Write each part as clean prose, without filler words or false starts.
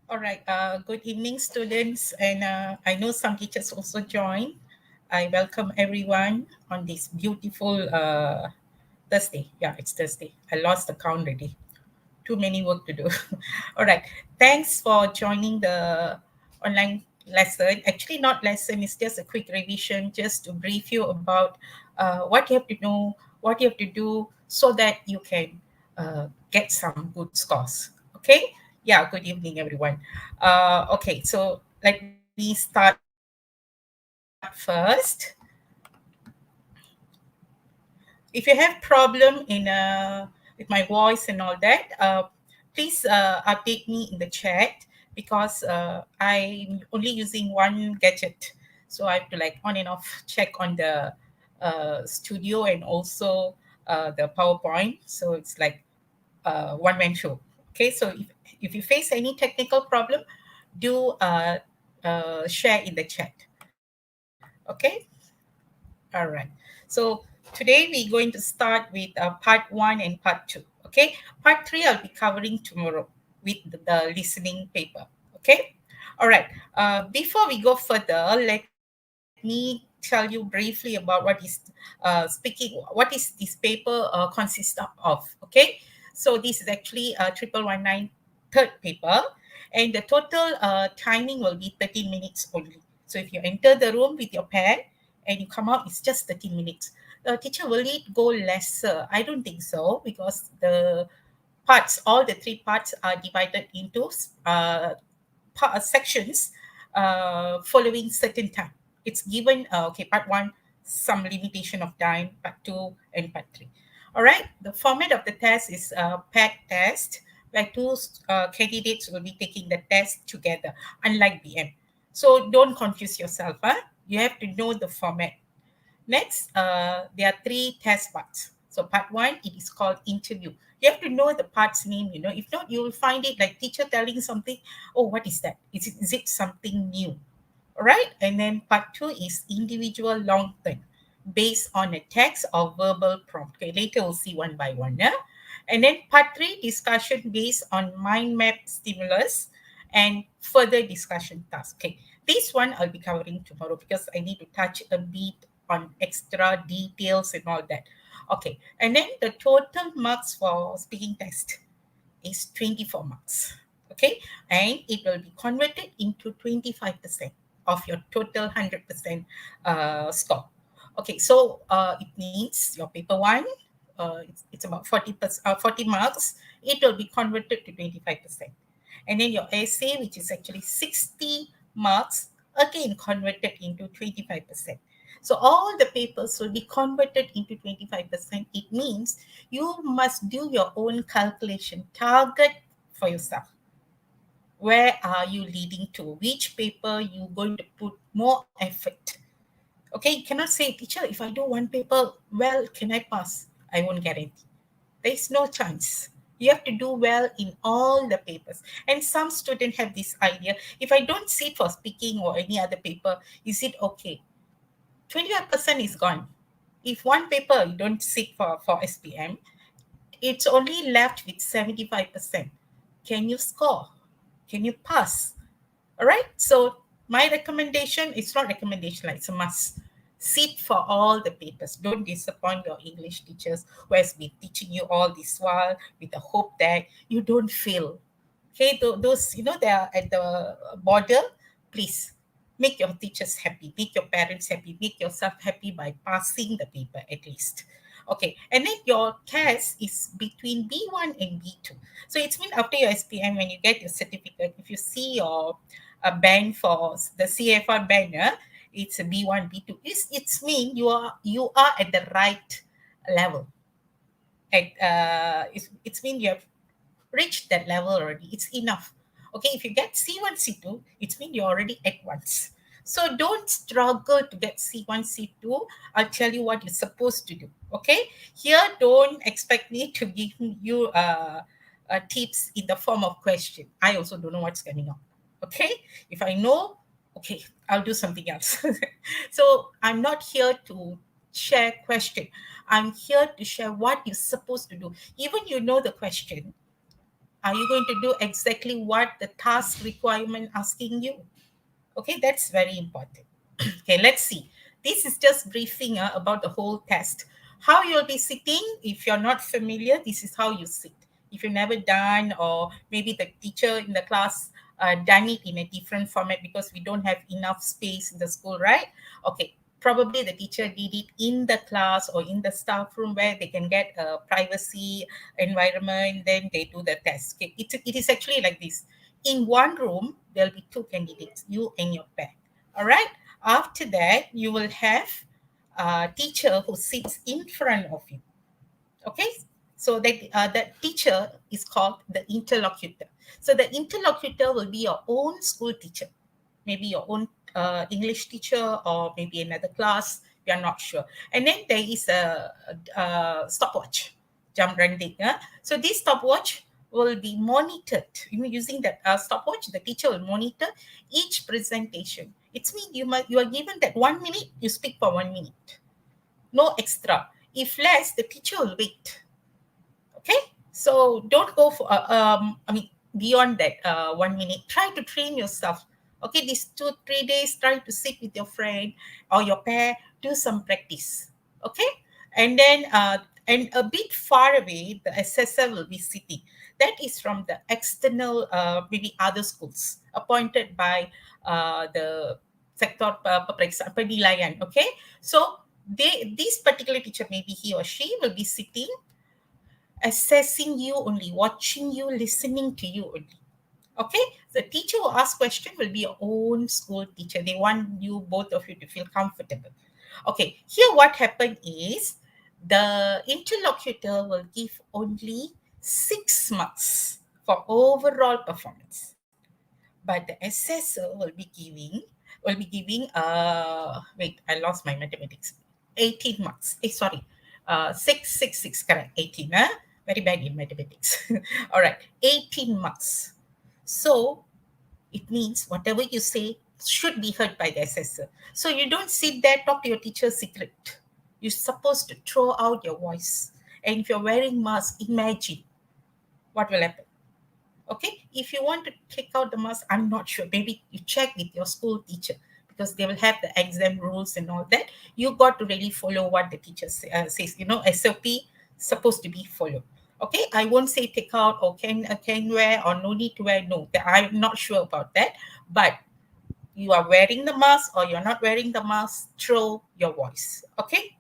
All right. Good evening, students. And I know some teachers also join. I welcome everyone on this beautiful Thursday. Yeah, it's Thursday. I lost the count already. Too many work to do. All right. Thanks for joining the online lesson. Actually, not lesson. It's just a quick revision, just to brief you about what you have to know, what you have to do, so that you can get some good scores. Okay. Yeah. Good evening, everyone. Okay. So let me start first. If you have problem with my voice and all that, please update me in the chat because I'm only using one gadget, so I have to like on and off check on the studio and also the PowerPoint. So it's like one man show. Okay, so if you face any technical problem, do share in the chat. Okay. All right. So today we're going to start with part one and part two. Okay. Part three I'll be covering tomorrow with the listening paper. Okay. All right. Before we go further, let me tell you briefly about what is what is this paper consists of. Okay. So this is actually 1119 third paper, and the total timing will be 30 minutes only. So if you enter the room with your pen and you come out, it's just 30 minutes. The teacher will it go lesser? I don't think so, because the parts, all the three parts are divided into sections following certain time. It's given, okay, part one, some limitation of time, part two, and part three. All right, the format of the test is a paired test, where two candidates will be taking the test together, unlike BM. So don't confuse yourself. Huh? You have to know the format. Next, there are three test parts. So part one, it is called interview. You have to know the part's name, you know. If not, you will find it like teacher telling something. Oh, what is that? Is it something new? All right. And then part two is individual long term, based on a text or verbal prompt. Okay, later we'll see one by one. Yeah? And then part three, discussion based on mind map stimulus and further discussion task. Okay, this one I'll be covering tomorrow because I need to touch a bit on extra details and all that. Okay, and then the total marks for speaking test is 24 marks. Okay, and it will be converted into 25% of your total 100% score. Okay, so it means your paper one, it's about 40 marks. It will be converted to 25%. And then your essay, which is actually 60 marks, again converted into 25%. So all the papers will be converted into 25%. It means you must do your own calculation, target for yourself. Where are you leading to? Which paper you going to put more effort? Okay, you cannot say, teacher, if I do one paper, well, can I pass? I won't guarantee. There's no chance. You have to do well in all the papers. And some students have this idea, if I don't sit for speaking or any other paper, is it okay? 25% is gone. If one paper you don't sit for SPM, it's only left with 75%. Can you score? Can you pass? All right. So my recommendation, it's not recommendation, like it's a must. Sit for all the papers. Don't disappoint your English teachers who has been teaching you all this while with the hope that you don't fail. Okay, those, they are at the border. Please make your teachers happy, make your parents happy, make yourself happy by passing the paper at least. Okay, and then your test is between B1 and B2. So it's mean after your SPM, when you get your certificate, if you see your band for the CFR banner, it's a B1, B2. It's mean you are at the right level. It's mean you have reached that level already. It's enough. Okay, if you get C1, C2, it's mean you're already at once. So don't struggle to get C1, C2. I'll tell you what you're supposed to do. Okay, here don't expect me to give you tips in the form of question. I also don't know what's coming up. Okay, if I know, okay, I'll do something else. So I'm not here to share question. I'm here to share what you're supposed to do. Even you know the question, Are you going to do exactly what the task requirement asking you? Okay, that's very important. Okay, let's see. This is just briefing about the whole test. How you'll be sitting, if you're not familiar, this is how you sit. If you've never done, or maybe the teacher in the class done it in a different format because we don't have enough space in the school, right? Okay, probably the teacher did it in the class or in the staff room where they can get a privacy environment, then they do the test. Okay, it is actually like this. In one room, there'll be two candidates, you and your pair. All right. After that, you will have a teacher who sits in front of you. Okay. So that teacher is called the interlocutor. So the interlocutor will be your own school teacher, maybe your own English teacher, or maybe another class. We are not sure. And then there is a stopwatch, jump rending. So this stopwatch will be monitored. Using that stopwatch, the teacher will monitor each presentation. It means you are given that 1 minute, you speak for 1 minute, no extra. If less, the teacher will wait. Okay, so don't go for beyond that 1 minute. Try to train yourself. Okay, these 2 3 days, try to sit with your friend or your pair, do some practice. Okay, and then and a bit far away, the assessor will be sitting. That is from the external, maybe other schools appointed by the sector penilaian. Okay, so this particular teacher, maybe he or she will be sitting, assessing you only, watching you, listening to you only. Okay, the teacher who asks question will be your own school teacher. They want you, both of you, to feel comfortable. Okay, here what happened is the interlocutor will give only 6 marks for overall performance, but the assessor will be giving wait, I lost my mathematics. 18 marks. Sorry. 6 6 6, correct. 18. Very bad in mathematics. All right. 18 marks. So it means whatever you say should be heard by the assessor. So you don't sit there, talk to your teacher secret. You're supposed to throw out your voice. And if you're wearing mask, imagine what will happen. Okay, if you want to take out the mask, I'm not sure, maybe you check with your school teacher, because they will have the exam rules and all that. You got to really follow what the teacher says, SOP supposed to be followed. Okay, I won't say take out or can wear or no need to wear. No, I'm not sure about that. But you are wearing the mask or you're not wearing the mask, throw your voice. Okay,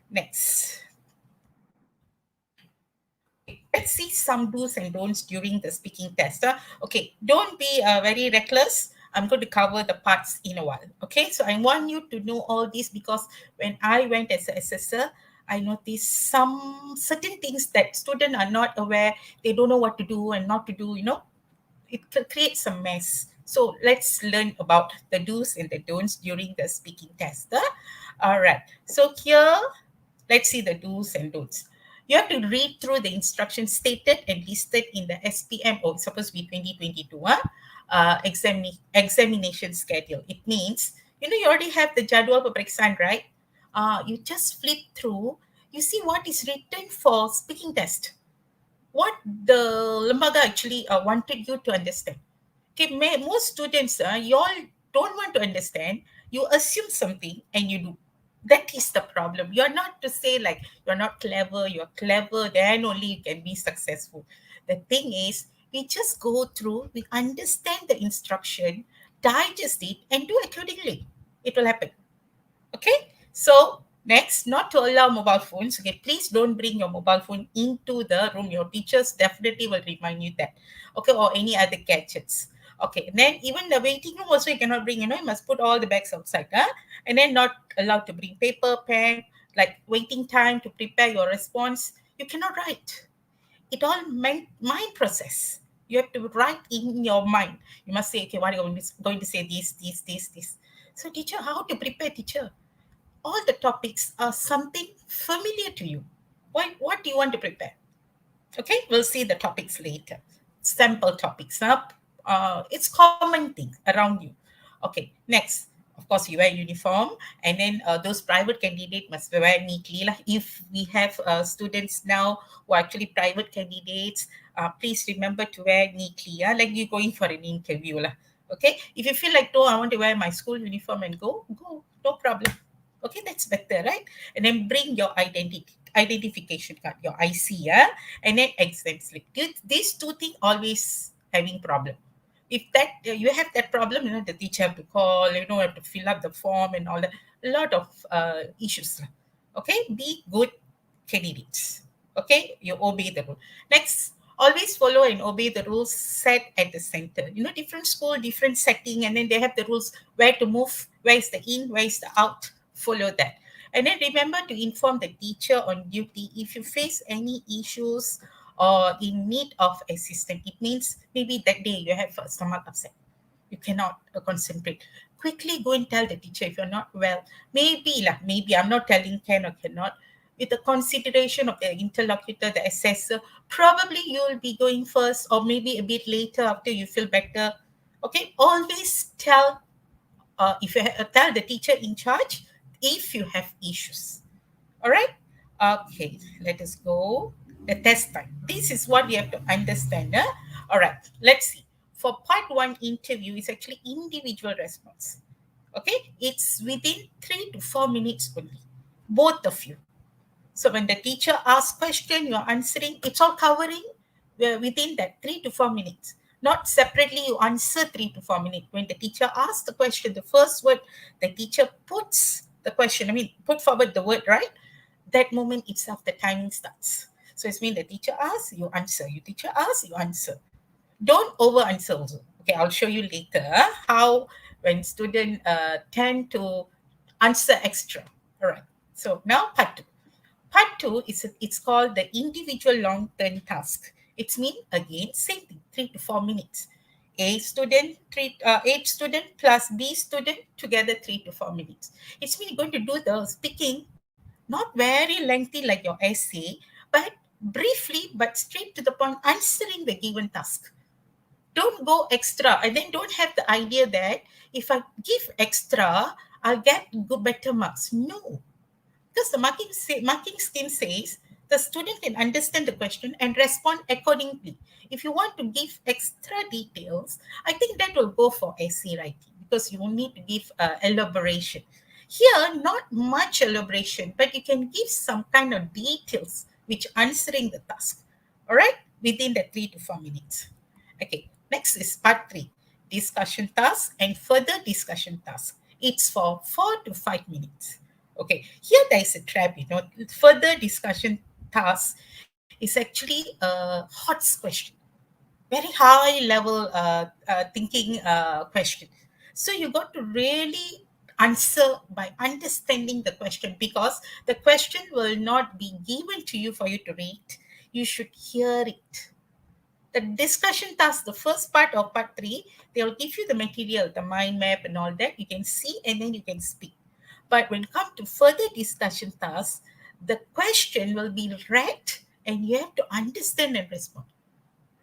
next. Okay, let's see some do's and don'ts during the speaking test. Okay, don't be very reckless. I'm going to cover the parts in a while. Okay, so I want you to know all this because when I went as an assessor, I noticed some certain things that students are not aware. They don't know what to do and not to do. It creates a mess. So let's learn about the do's and the don'ts during the speaking test. All right. So here, let's see the do's and don'ts. You have to read through the instructions stated and listed in the SPM, it's supposed to be 2022, examination schedule. It means, you already have the jadwal peperiksaan, right? You just flip through, you see what is written for speaking test, what the lembaga actually wanted you to understand. Okay, most students, you all don't want to understand. You assume something and you do. That is the problem. You're not to say like you're not clever, you're clever, then only you can be successful. The thing is, we just go through, we understand the instruction, digest it, and do accordingly. It will happen. Okay, so next, not to allow mobile phones. Okay, please don't bring your mobile phone into the room. Your teachers definitely will remind you that. Okay, or any other gadgets. Okay, and then even the waiting room also you cannot bring. You must put all the bags outside. And then not allowed to bring paper, pen, like waiting time to prepare your response. You cannot write. It all meant mind process. You have to write in your mind. You must say, okay, what are you going to say? This. So, teacher, how to prepare, teacher? All the topics are something familiar to you. What do you want to prepare? Okay, we'll see the topics later. Sample topics. It's common thing around you. Okay, next. Of course, you wear uniform, and then those private candidate must wear neatly lah. If we have students now who are actually private candidates, please remember to wear neatly, like you're going for an interview lah. Okay, if you feel like, no, I want to wear my school uniform and go, no problem. Okay, that's better, right? And then bring your identification card, your IC, yeah, and then exam slip. These two things always having problem. If that you have that problem, the teacher have to call, have to fill up the form and all that. A lot of issues. Okay, be good candidates. Okay, you obey the rule. Next, always follow and obey the rules set at the center. Different school, different setting, and then they have the rules where to move, where is the in, where is the out. Follow that. And then remember to inform the teacher on duty if you face any issues or in need of assistance. It means maybe that day you have a stomach upset. You cannot concentrate. Quickly go and tell the teacher if you're not well. Maybe I'm not telling can or cannot. With the consideration of the interlocutor, the assessor, probably you'll be going first or maybe a bit later after you feel better. Okay, always if you tell the teacher in charge if you have issues. All right. Okay, let us go. The test time. This is what we have to understand. All right, let's see. For part one interview, it's actually individual response. Okay, it's within 3 to 4 minutes only, both of you. So when the teacher asks question, you're answering, it's all covering within that 3 to 4 minutes. Not separately, you answer 3 to 4 minutes. When the teacher asks the question, the first word, the teacher puts the question, put forward the word, right? That moment itself, the timing starts. So it's mean the teacher asks, you answer. You teacher asks, you answer. Don't over answer also. Okay, I'll show you later how when students tend to answer extra. All right. So now part two. Part two it's called the individual long-term task. It's mean again same thing, 3 to 4 minutes. A student plus B student together 3 to 4 minutes. It's mean you're going to do the speaking, not very lengthy like your essay, but briefly but straight to the point, answering the given task. Don't go extra, and then don't have the idea that if I give extra, I'll get good better marks. No, because the marking scheme says the student can understand the question and respond accordingly. If you want to give extra details, I think that will go for essay writing because you will need to give elaboration. Here, not much elaboration, but you can give some kind of details which answering the task. All right, within the 3 to 4 minutes. Okay, next is part three, discussion task and further discussion task. It's for 4 to 5 minutes. Okay, here there is a trap, further discussion task is actually a hot question, very high level thinking question. So you got to really answer by understanding the question because the question will not be given to you for you to read. You should hear it. The discussion task, the first part of part three, they will give you the material, the mind map and all that. You can see and then you can speak. But when it comes to further discussion tasks, the question will be read and you have to understand and respond.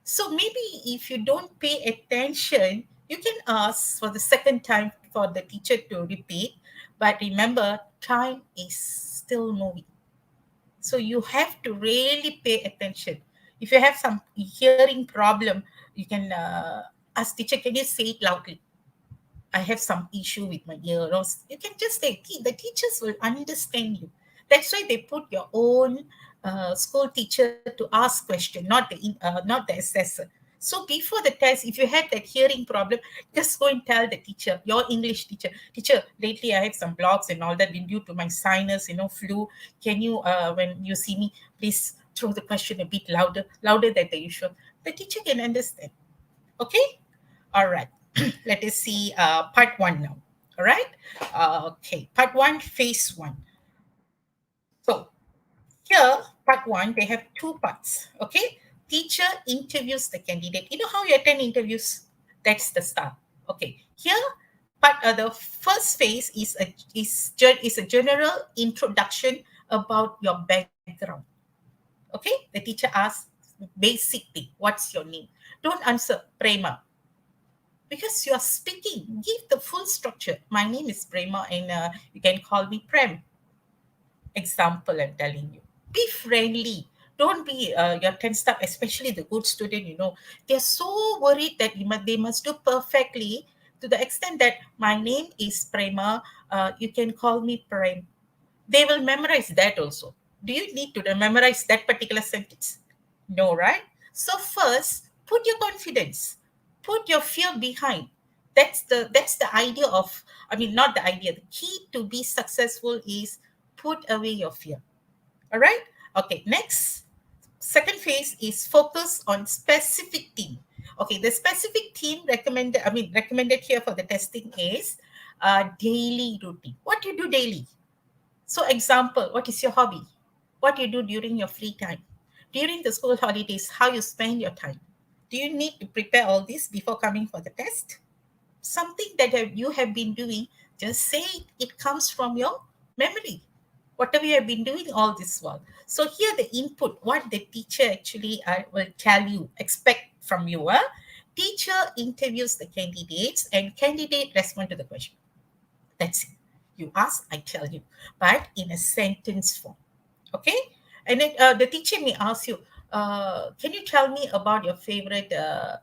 So maybe if you don't pay attention, you can ask for the second time for the teacher to repeat. But remember, time is still moving. So you have to really pay attention. If you have some hearing problem, you can ask teacher, can you say it loudly? I have some issue with my ear. Or you can just say, the teachers will understand you. That's why they put your own school teacher to ask question, not the assessor. So before the test, if you have that hearing problem, just go and tell the teacher, your English teacher, teacher, lately I have some blocks and all that due to my sinus, flu. Can you, when you see me, please throw the question a bit louder than the usual. The teacher can understand. Okay? All right. Let us see part one now. All right. Okay. Part one, phase one. So here, part one, they have two parts. Okay. Teacher interviews the candidate. You know how you attend interviews? That's the start. Okay. Here, the first phase is a general introduction about your background. Okay. The teacher asks basic thing. What's your name? Don't answer Prema because you are speaking. Give the full structure. My name is Prema, and you can call me Prem. Example, I'm telling you. Be friendly. Don't be your 10 staff, especially the good student, they're so worried that they must do perfectly, to the extent that my name is Prema, you can call me Prem. They will memorize that also. Do you need to memorize that particular sentence? No, right? So first, put your confidence, put your fear behind. That's the idea of, I mean, not the idea. The key to be successful is put away your fear. All right? Okay, next. Second phase is focus on specific theme. Okay, the specific theme recommended here for the testing is daily routine. What you do daily? So, example, what is your hobby? What you do during your free time? During the school holidays, how you spend your time? Do you need to prepare all this before coming for the test? Something that you have been doing, just say it comes from your memory. Whatever you have been doing all this while. So, here the input, what the teacher actually will tell you, expect from you. Teacher interviews the candidates and candidate respond to the question. That's it. You ask, I tell you, but in a sentence form. Okay? And then the teacher may ask you, can you tell me about your favorite uh,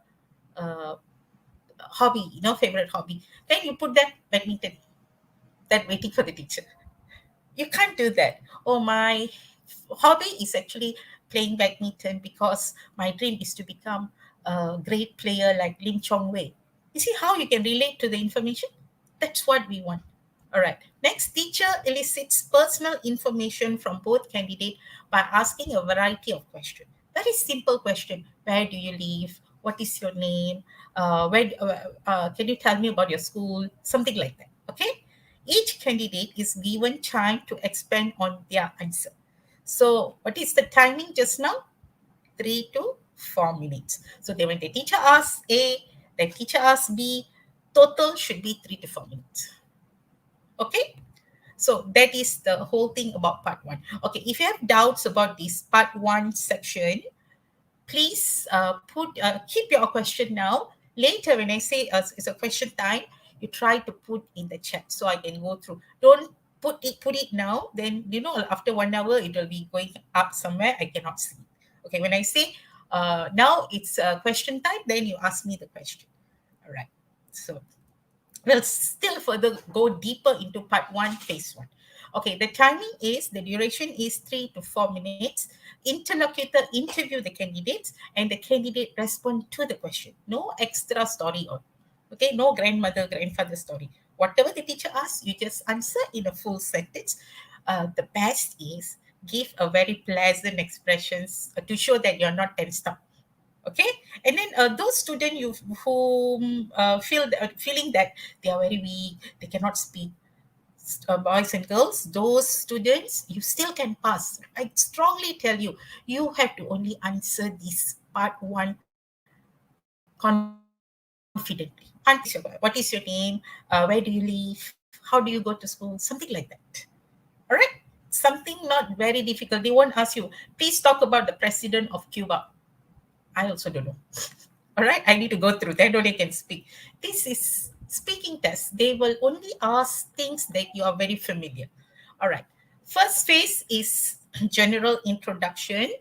hobby, favorite hobby? Then you put that badminton, that waiting for the teacher. You can't do that. Oh, my hobby is actually playing badminton because my dream is to become a great player like Lim Chong Wei. You see how you can relate to the information? That's what we want. All right. Next, teacher elicits personal information from both candidate by asking a variety of questions. Very simple question. Where do you live? What is your name? Can you tell me about your school? Something like that. Okay. Each candidate is given time to expand on their answer. So, what is the timing just now? 3 to 4 minutes. So, when the teacher asks A, the teacher asks B, total should be 3 to 4 minutes. Okay. So that is the whole thing about part one. Okay, if you have doubts about this part one section, please keep your question now. Later, when I say it's a question time, you try to put in the chat so I can go through. Don't put it now. Then after 1 hour it will be going up somewhere. I cannot see. Okay, when I say now it's question time, then you ask me the question. All right. So we'll still further go deeper into part one, phase one. Okay, the timing is, the duration is 3 to 4 minutes. Interlocutor interview the candidates and the candidate respond to the question. No extra story on. Okay, no grandmother, grandfather story. Whatever the teacher asks, you just answer in a full sentence. The best is give a very pleasant expressions to show that you're not tensed up. Okay, and then those students who feeling that they are very weak, they cannot speak, boys and girls, those students, you still can pass. I strongly tell you, you have to only answer this part one confidently. Can't say what is your name, where do you live, how do you go to school, something like that. All right, something not very difficult. They won't ask you, please talk about the president of Cuba. I also don't know. All right, I need to go through that only can speak. This is speaking test. They will only ask things that you are very familiar. All right. First phase is general introduction.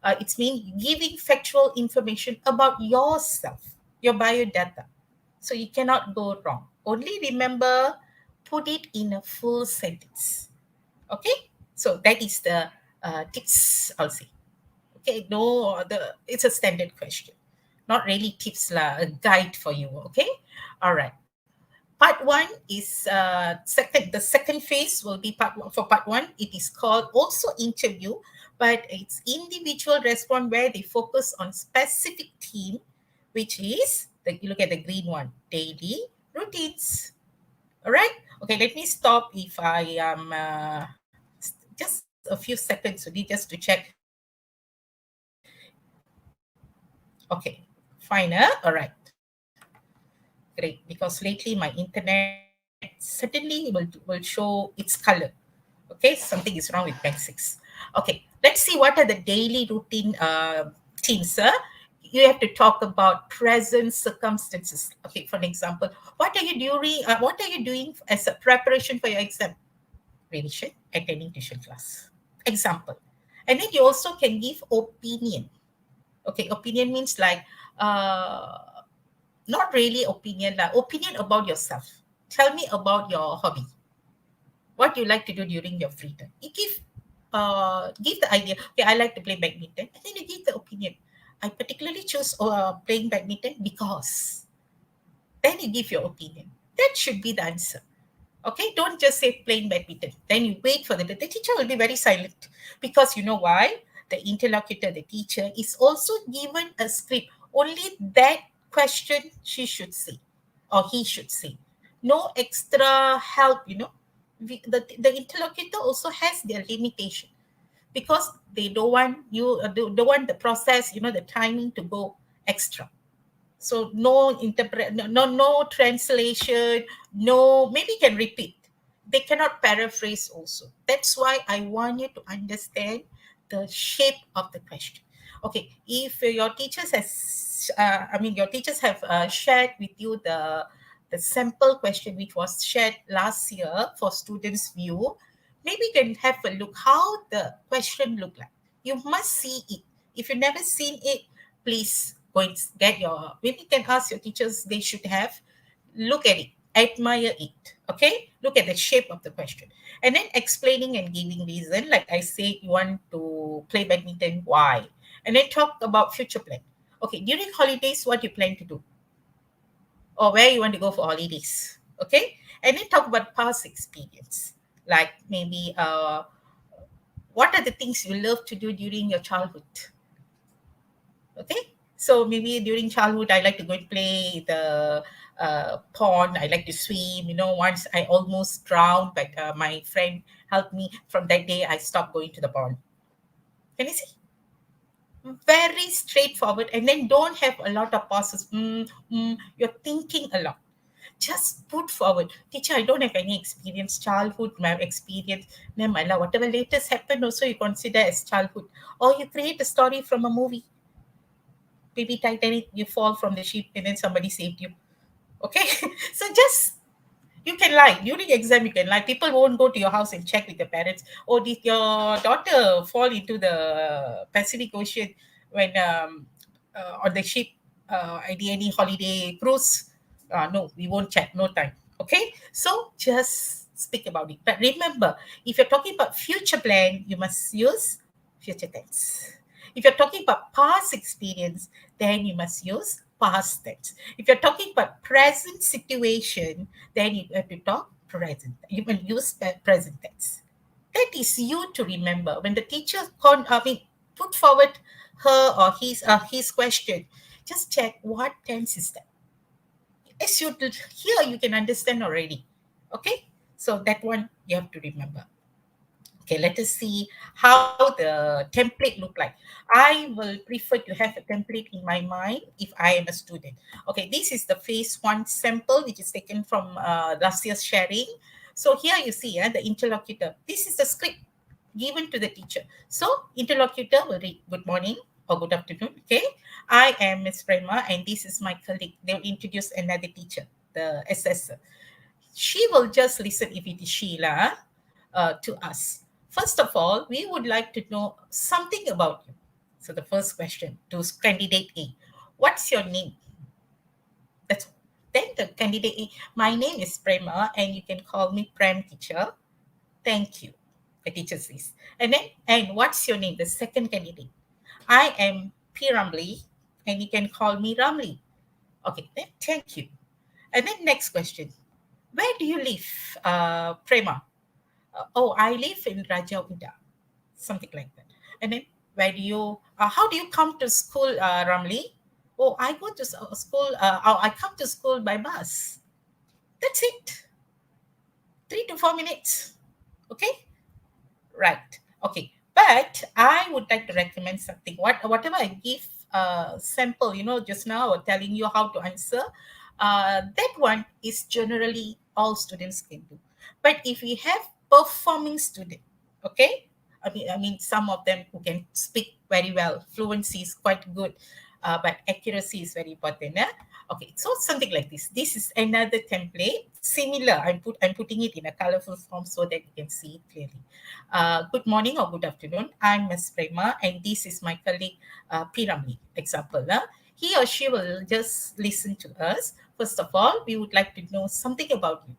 It's mean giving factual information about yourself, your biodata. So you cannot go wrong. Only remember, put it in a full sentence. Okay. So that is the tips, I'll say. Okay, no, it's a standard question. Not really tips lah, a guide for you. Okay, all right. Part one is second. The second phase will be part one. For part one, it is called also interview, but it's individual response where they focus on specific theme, which is you look at the green one, daily routines. All right. Okay, let me stop if I am just a few seconds only just to check. Okay, fine. All right. Great, because lately my internet suddenly will show its color. Okay, something is wrong with Bank 6. Okay, let's see what are the daily routine themes. You have to talk about present circumstances. Okay, for an example, what are you doing as a preparation for your exam? Revision, attending tuition class. Example. And then you also can give opinion. Okay, opinion means like not really opinion, like opinion about yourself. Tell me about your hobby. What you like to do during your free time. You give the idea. Okay, I like to play badminton, and then you give the opinion. I particularly choose playing badminton because. Then you give your opinion. That should be the answer. Okay, don't just say playing badminton. Then you wait for the teacher will be very silent because you know why? The interlocutor, the teacher, is also given a script. Only that question she should say or he should say. No extra help, the interlocutor also has their limitation because they don't want don't want the process, the timing to go extra. So no interpret, no translation, no, maybe can repeat. They cannot paraphrase also. That's why I want you to understand the shape of the question. Okay, if your teachers has your teachers have shared with you the sample question which was shared last year for students view, maybe you can have a look how the question look like. You must see it. If you never seen it, please go and get your, maybe you can ask your teachers, they should have, look at it, admire it. Okay, look at the shape of the question, and then explaining and giving reason. Like I said, you want to play badminton, why? And then talk about future plan. Okay, during holidays, what you plan to do, or where you want to go for holidays. Okay, and then talk about past experience, like maybe what are the things you love to do during your childhood. Okay, so maybe during childhood I like to go and play the pond. I like to swim. Once I almost drowned, but my friend helped me. From that day I stopped going to the pond. Can you see? Very straightforward, and then don't have a lot of pauses. You're thinking a lot. Just put forward, teacher, I don't have any experience, childhood my experience. Then my love, whatever latest happened also you consider as childhood. Or you create a story from a movie. Baby Titanic, you fall from the ship and then somebody saved you. Okay, so just, you can lie during exam. You can lie. People won't go to your house and check with your parents. Oh, did your daughter fall into the Pacific Ocean when on the ship at any holiday cruise? No, we won't check. No time. Okay, so just speak about it. But remember, if you're talking about future plan, you must use future tense. If you're talking about past experience, then you must use past tense. If you're talking about present situation, then you have to talk present. You will use present tense. That is you to remember. When the teacher put forward her or his question, just check what tense is that. As you did here, you can understand already. Okay, so that one you have to remember. Okay, let us see how the template look like. I will prefer to have a template in my mind if I am a student. Okay, this is the phase one sample, which is taken from last year's sharing. So here you see the interlocutor. This is the script given to the teacher. So interlocutor will read, good morning or good afternoon. Okay, I am Miss Prema and this is my colleague. They will introduce another teacher, the assessor. She will just listen if it is Sheila to us. First of all, we would like to know something about you. So the first question to candidate A, what's your name? That's then the candidate A, my name is Prema and you can call me Prem teacher. Thank you. The teacher says. And what's your name? The second candidate. I am P. Ramli and you can call me Ramli. Okay, then thank you. And then next question. Where do you live, Prema? Oh, I live in Raja Uda, something like that. And then how do you come to school, Ramli? Oh, I go to school, I come to school by bus. That's it. 3 to 4 minutes. Okay? Right. Okay. But I would like to recommend something. Whatever I give sample, just now telling you how to answer, that one is generally all students can do. But if we have performing student, okay, I mean some of them who can speak very well, fluency is quite good. but accuracy is very important. Okay, so something like this. This is another template, similar. I'm putting it in a colorful form so that you can see it clearly. Good morning or good afternoon. I'm Ms. Prema, and this is my colleague Piramli. Example. He or she will just listen to us. First of all, we would like to know something about you.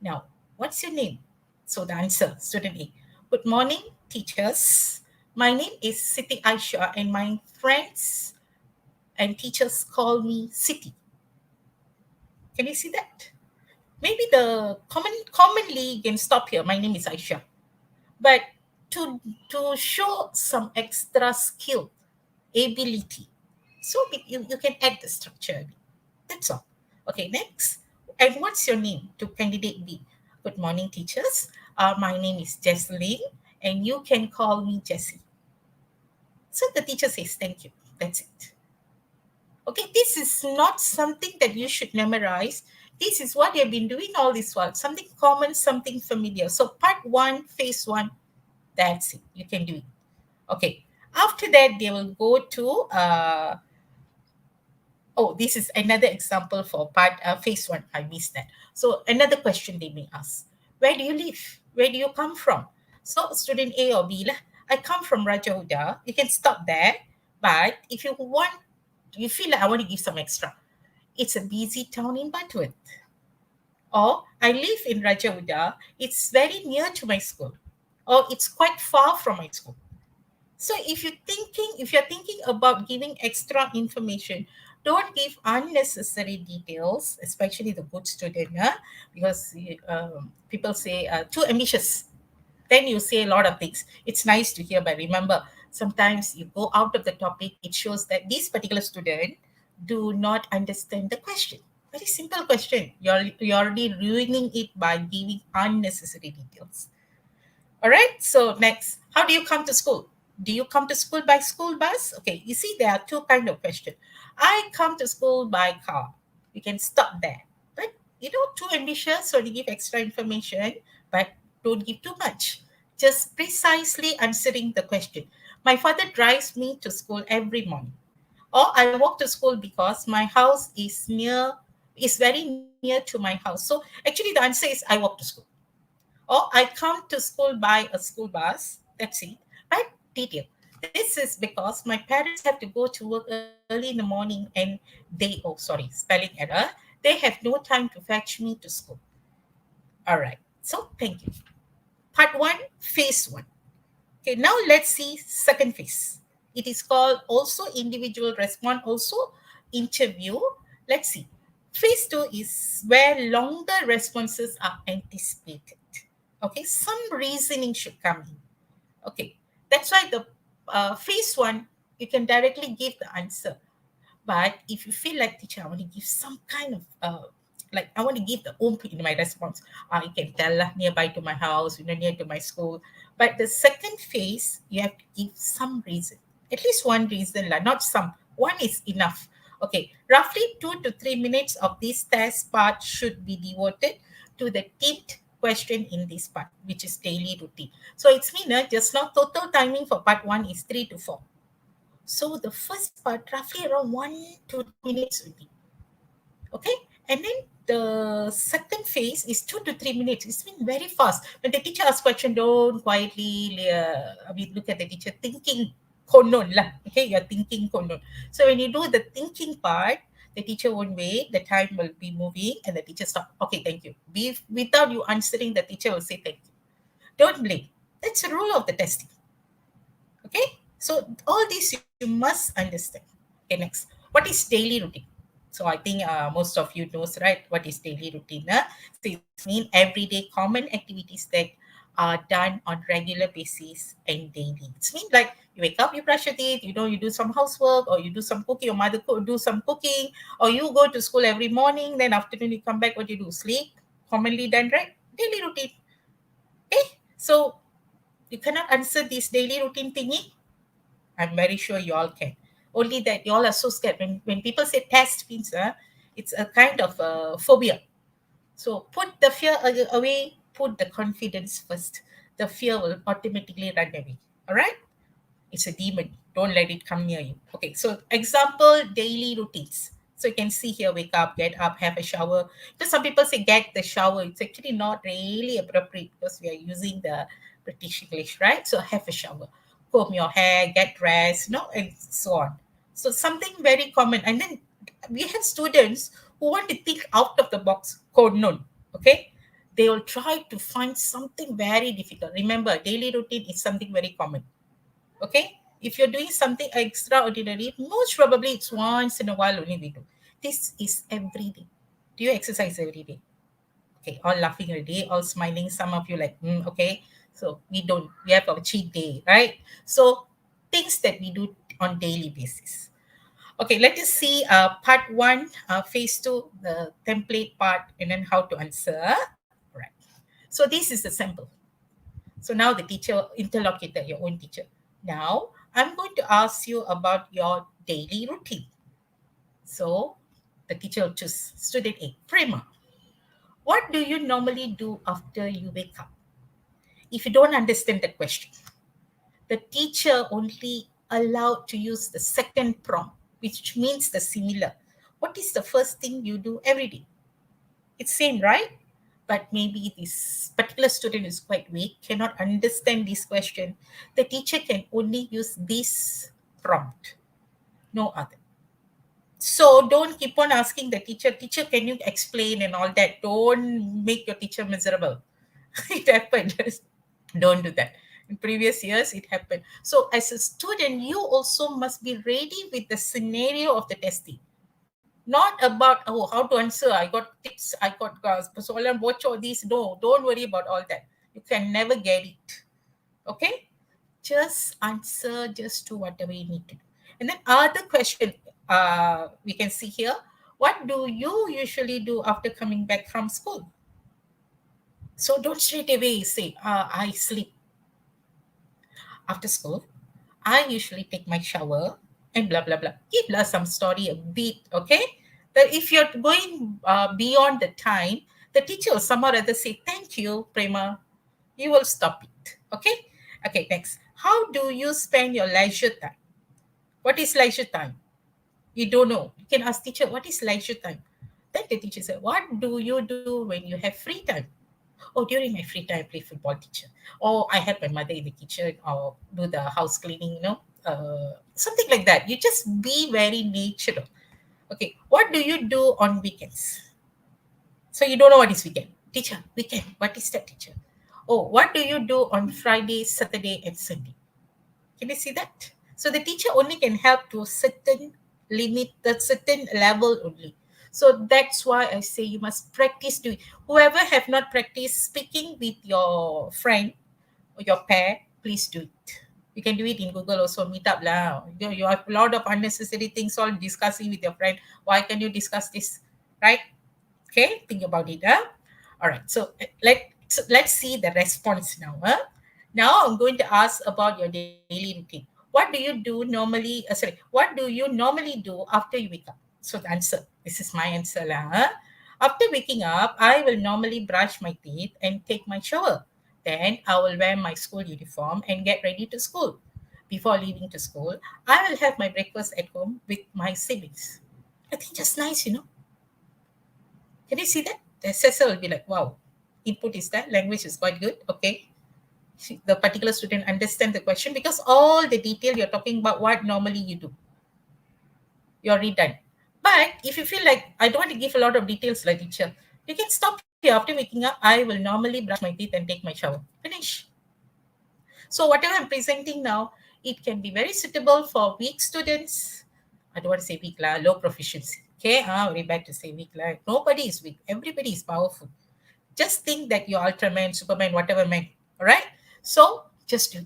Now, what's your name? So the answer, student A. Good morning, teachers. My name is Siti Aisha, and my friends and teachers call me Siti. Can you see that? Maybe the commonly you can stop here. My name is Aisha. But to to show some extra skill, ability, so you can add the structure. That's all. Okay, next. And what's your name to candidate B? Good morning, teachers. My name is Jesseline, and you can call me Jessie. So the teacher says, thank you. That's it. Okay, this is not something that you should memorize. This is what you've been doing all this while. Something common, something familiar. So part one, phase one, that's it. You can do it. Okay. After that, they will go to oh, this is another example for part phase one. I missed that. So another question they may ask: where do you live? Where do you come from? So student A or B lah. I come from Raja Uda. You can stop there. But if you want, you feel like I want to give some extra. It's a busy town in Batwood. Or I live in Raja Uda. It's very near to my school. Or it's quite far from my school. So if you're thinking about giving extra information, don't give unnecessary details, especially the good student, because people say too ambitious. Then you say a lot of things. It's nice to hear, but remember, sometimes you go out of the topic. It shows that this particular student do not understand the question. Very simple question. You're already ruining it by giving unnecessary details. All right. So next, how do you come to school? Do you come to school by school bus? Okay. You see, there are two kind of question. I come to school by car. You can stop there. But too ambitious, so you give extra information, but don't give too much. Just precisely answering the question. My father drives me to school every morning. Or I walk to school because my house is very near to my house. So actually the answer is I walk to school. Or I come to school by a school bus. That's it. But detail. This is because my parents have to go to work early in the morning and spelling error. They have no time to fetch me to school. All right. So thank you. Part one, phase one. Okay, now let's see second phase. It is called also individual response, also interview. Let's see. Phase two is where longer responses are anticipated. Okay, some reasoning should come in. Okay, that's why the phase one, you can directly give the answer. But if you feel like, teacher, I want to give some kind of like I want to give the oomph in my response. You can tell lah, nearby to my house, near to my school. But the second phase, you have to give some reason, at least one reason lah, not some. One is enough. Okay, roughly 2 to 3 minutes of this test part should be devoted to the tipped question in this part, which is daily routine. So it's mean just now total timing for part one is 3 to 4. So the first part, roughly around 1 to 2 minutes will be. Okay. And then the second phase is 2 to 3 minutes. It's been very fast. When the teacher asks question, don't quietly look at the teacher thinking konon lah. Okay, you're thinking konon. So when you do the thinking part, the teacher won't wait. The time will be moving and the teacher stop. Okay, thank you. Without you answering, the teacher will say thank you. Don't blame. That's the rule of the testing. Okay, so all these you must understand. Okay, next, what is daily routine? So I think most of you knows, right, what is daily routine. So it's mean everyday common activities that are done on regular basis and daily. It's mean like you wake up, you brush your teeth, you do some housework, or you do some cooking, your mother do some cooking, or you go to school every morning, then afternoon you come back, what you do? Sleep. Commonly done, right? Daily routine. Okay, so you cannot answer this daily routine thingy. I'm very sure you all can. Only that you all are so scared. When people say test means, it's a kind of phobia. So put the fear away, put the confidence first. The fear will automatically run away. All right? It's a demon. Don't let it come near you. Okay, so example, daily routines. So you can see here, wake up, get up, have a shower. Because some people say get the shower. It's actually not really appropriate because we are using the British English, right? So have a shower, comb your hair, get dressed, and so on. So something very common. And then we have students who want to think out of the box, code known. Okay, they will try to find something very difficult. Remember, daily routine is something very common. Okay, if you're doing something extraordinary, most probably it's once in a while only we do. This is every day. Do you exercise every day? Okay, all laughing every day, all smiling. Some of you like, okay. So we don't. We have our cheat day, right? So things that we do on daily basis. Okay, let us see part one, phase two, the template part, and then how to answer. Right. So this is the sample. So now the teacher, interlocutor, your own teacher. Now I'm going to ask you about your daily routine. So the teacher will choose student A, Prema. What do you normally do after you wake up? If you don't understand the question, the teacher only allowed to use the second prompt, which means the similar. What is the first thing you do every day? It's same, right? But maybe this particular student is quite weak, cannot understand this question. The teacher can only use this prompt, no other. So don't keep on asking the teacher, can you explain and all that? Don't make your teacher miserable. It happened. Don't do that. In previous years, it happened. So as a student, you also must be ready with the scenario of the testing. Not about, oh, how to answer. I got tips. I got so I'll watch all these. No, don't worry about all that. You can never get it. Okay? Just answer, just do whatever you need to do. And then other question we can see here. What do you usually do after coming back from school? So don't straight away say, I sleep after school. I usually take my shower and blah blah blah. Give us some story a bit, okay? That if you're going beyond the time, the teacher will somehow or other say, "Thank you, Prema." You will stop it, okay? Okay, next. How do you spend your leisure time? What is leisure time? You don't know. You can ask teacher, "What is leisure time?" Then the teacher said, "What do you do when you have free time?" Oh, during my free time, I play football, teacher. Or I help my mother in the kitchen or do the house cleaning, something like that. You just be very natural. Okay, what do you do on weekends? So you don't know what is weekend. Teacher, weekend. What is that, teacher? Oh, what do you do on Friday, Saturday, and Sunday? Can you see that? So the teacher only can help to a certain limit, a certain level only. So that's why I say you must practice doing. Whoever have not practiced speaking with your friend or your pair, please do it. You can do it in Google also, meet up lah. You have a lot of unnecessary things all discussing with your friend. Why can you discuss this? Right? Okay, think about it. All right. So let's see the response now. Now I'm going to ask about your daily routine. What do you do normally? What do you normally do after you wake up? So the answer. This is my answer lah. After waking up, I will normally brush my teeth and take my shower. Then I will wear my school uniform and get ready to school. Before leaving to school, I will have my breakfast at home with my siblings. I think just nice, Can you see that? The assessor will be like, wow, input is that, language is quite good. Okay. The particular student understand the question because all the detail you're talking about what normally you do. You're redone. But if you feel like I don't want to give a lot of details like teacher, you can stop here. After waking up, I will normally brush my teeth and take my shower. Finish. So whatever I'm presenting now, it can be very suitable for weak students. I don't want to say weak, low proficiency. Okay, very bad to say weak. Nobody is weak. Everybody is powerful. Just think that you're Ultraman, Superman, whatever man. All right. So just do.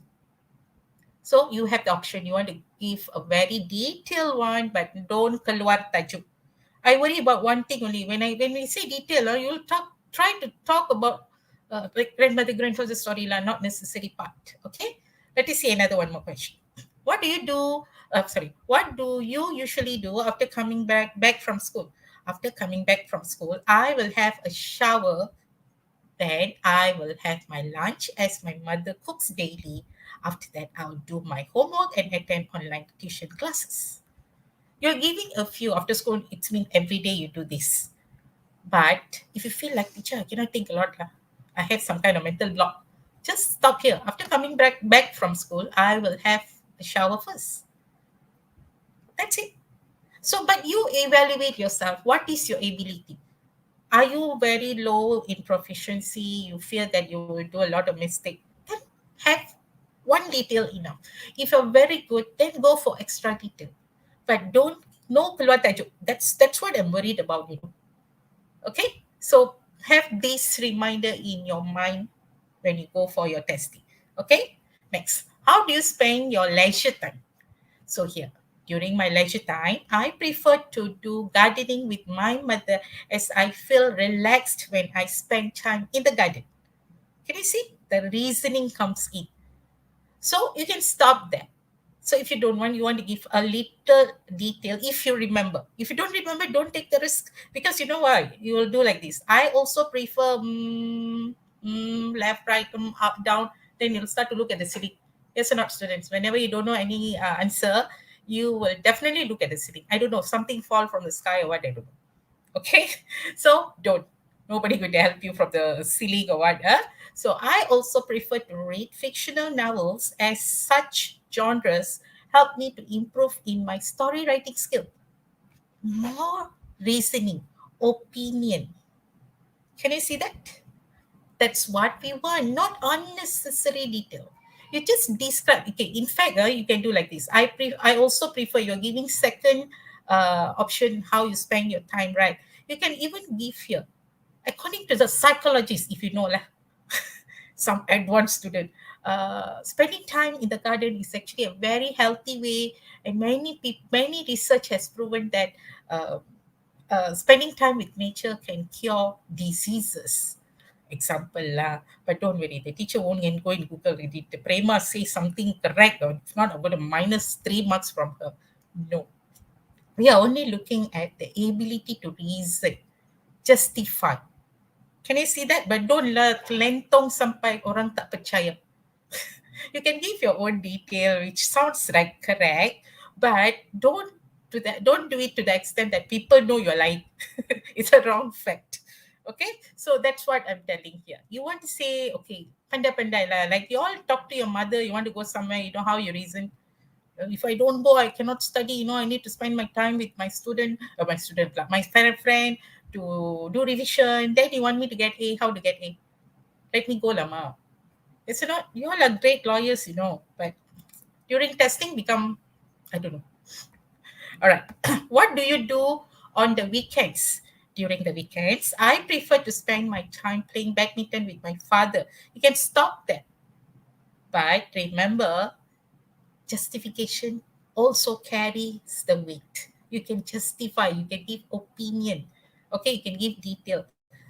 So you have the option. You want to give a very detailed one, but don't keluar tajuk. I worry about one thing only. When we say detail, you'll try to talk about like grandmother, grandfather story, not necessary part. Okay. Let us see another one more question. What do you do? What do you usually do after coming back from school? After coming back from school, I will have a shower Then I will have my lunch as my mother cooks daily. After that, I'll do my homework and attend online tuition classes. You're giving a few after school, it's mean every day you do this. But if you feel like teacher, I cannot think a lot, lah. I have some kind of mental block. Just stop here. After coming back from school, I will have a shower first. That's it. So, but you evaluate yourself. What is your ability? Are you very low in proficiency? You fear that you will do a lot of mistake? Then have one detail enough. If you're very good, then go for extra detail. But don't no keluar tajuk. That's what I'm worried about. Okay, so have this reminder in your mind when you go for your testing. Okay, next, how do you spend your leisure time? So here, during my leisure time, I prefer to do gardening with my mother as I feel relaxed when I spend time in the garden. Can you see? The reasoning comes in. So you can stop there. So if you don't want, you want to give a little detail if you remember. If you don't remember, don't take the risk because you know why? You will do like this. I also prefer left, right, up, down. Then you'll start to look at the ceiling. Yes or not, students? Whenever you don't know any answer, you will definitely look at the ceiling. I don't know, something fall from the sky or what, I don't know. Okay, so don't. Nobody going to help you from the ceiling or what. So I also prefer to read fictional novels as such genres help me to improve in my story writing skill. More reasoning, opinion. Can you see that? That's what we want, not unnecessary detail. You just describe. Okay, in fact, you can do like this. I also prefer you're giving second option how you spend your time, right? You can even give here, according to the psychologist, if you know lah, some advanced student, spending time in the garden is actually a very healthy way, and many research has proven that uh, spending time with nature can cure diseases. Example lah, but don't worry, the teacher won't go and Google it. The Prema say something correct, or if not, I'm going to minus 3 marks from her. No, we are only looking at the ability to reason, justify. Can you see that? But don't lah lentong sampai orang tak percaya. You can give your own detail, which sounds like correct, but don't do it to the extent that people know you're lying. It's a wrong fact. Okay, so that's what I'm telling here. You want to say, okay, pandai lah. Like you all talk to your mother, you want to go somewhere, you know how you reason. If I don't go, I cannot study. I need to spend my time with my friend to do revision. Then you want me to get A, how to get A? Let me go, Lama. It's not, you all are great lawyers, but during testing become, I don't know. All right. What do you do on the weekends? During the weekends, I prefer to spend my time playing badminton with my father. You can stop there. But remember, justification also carries the weight. You can justify, you can give opinion, okay, you can give detail.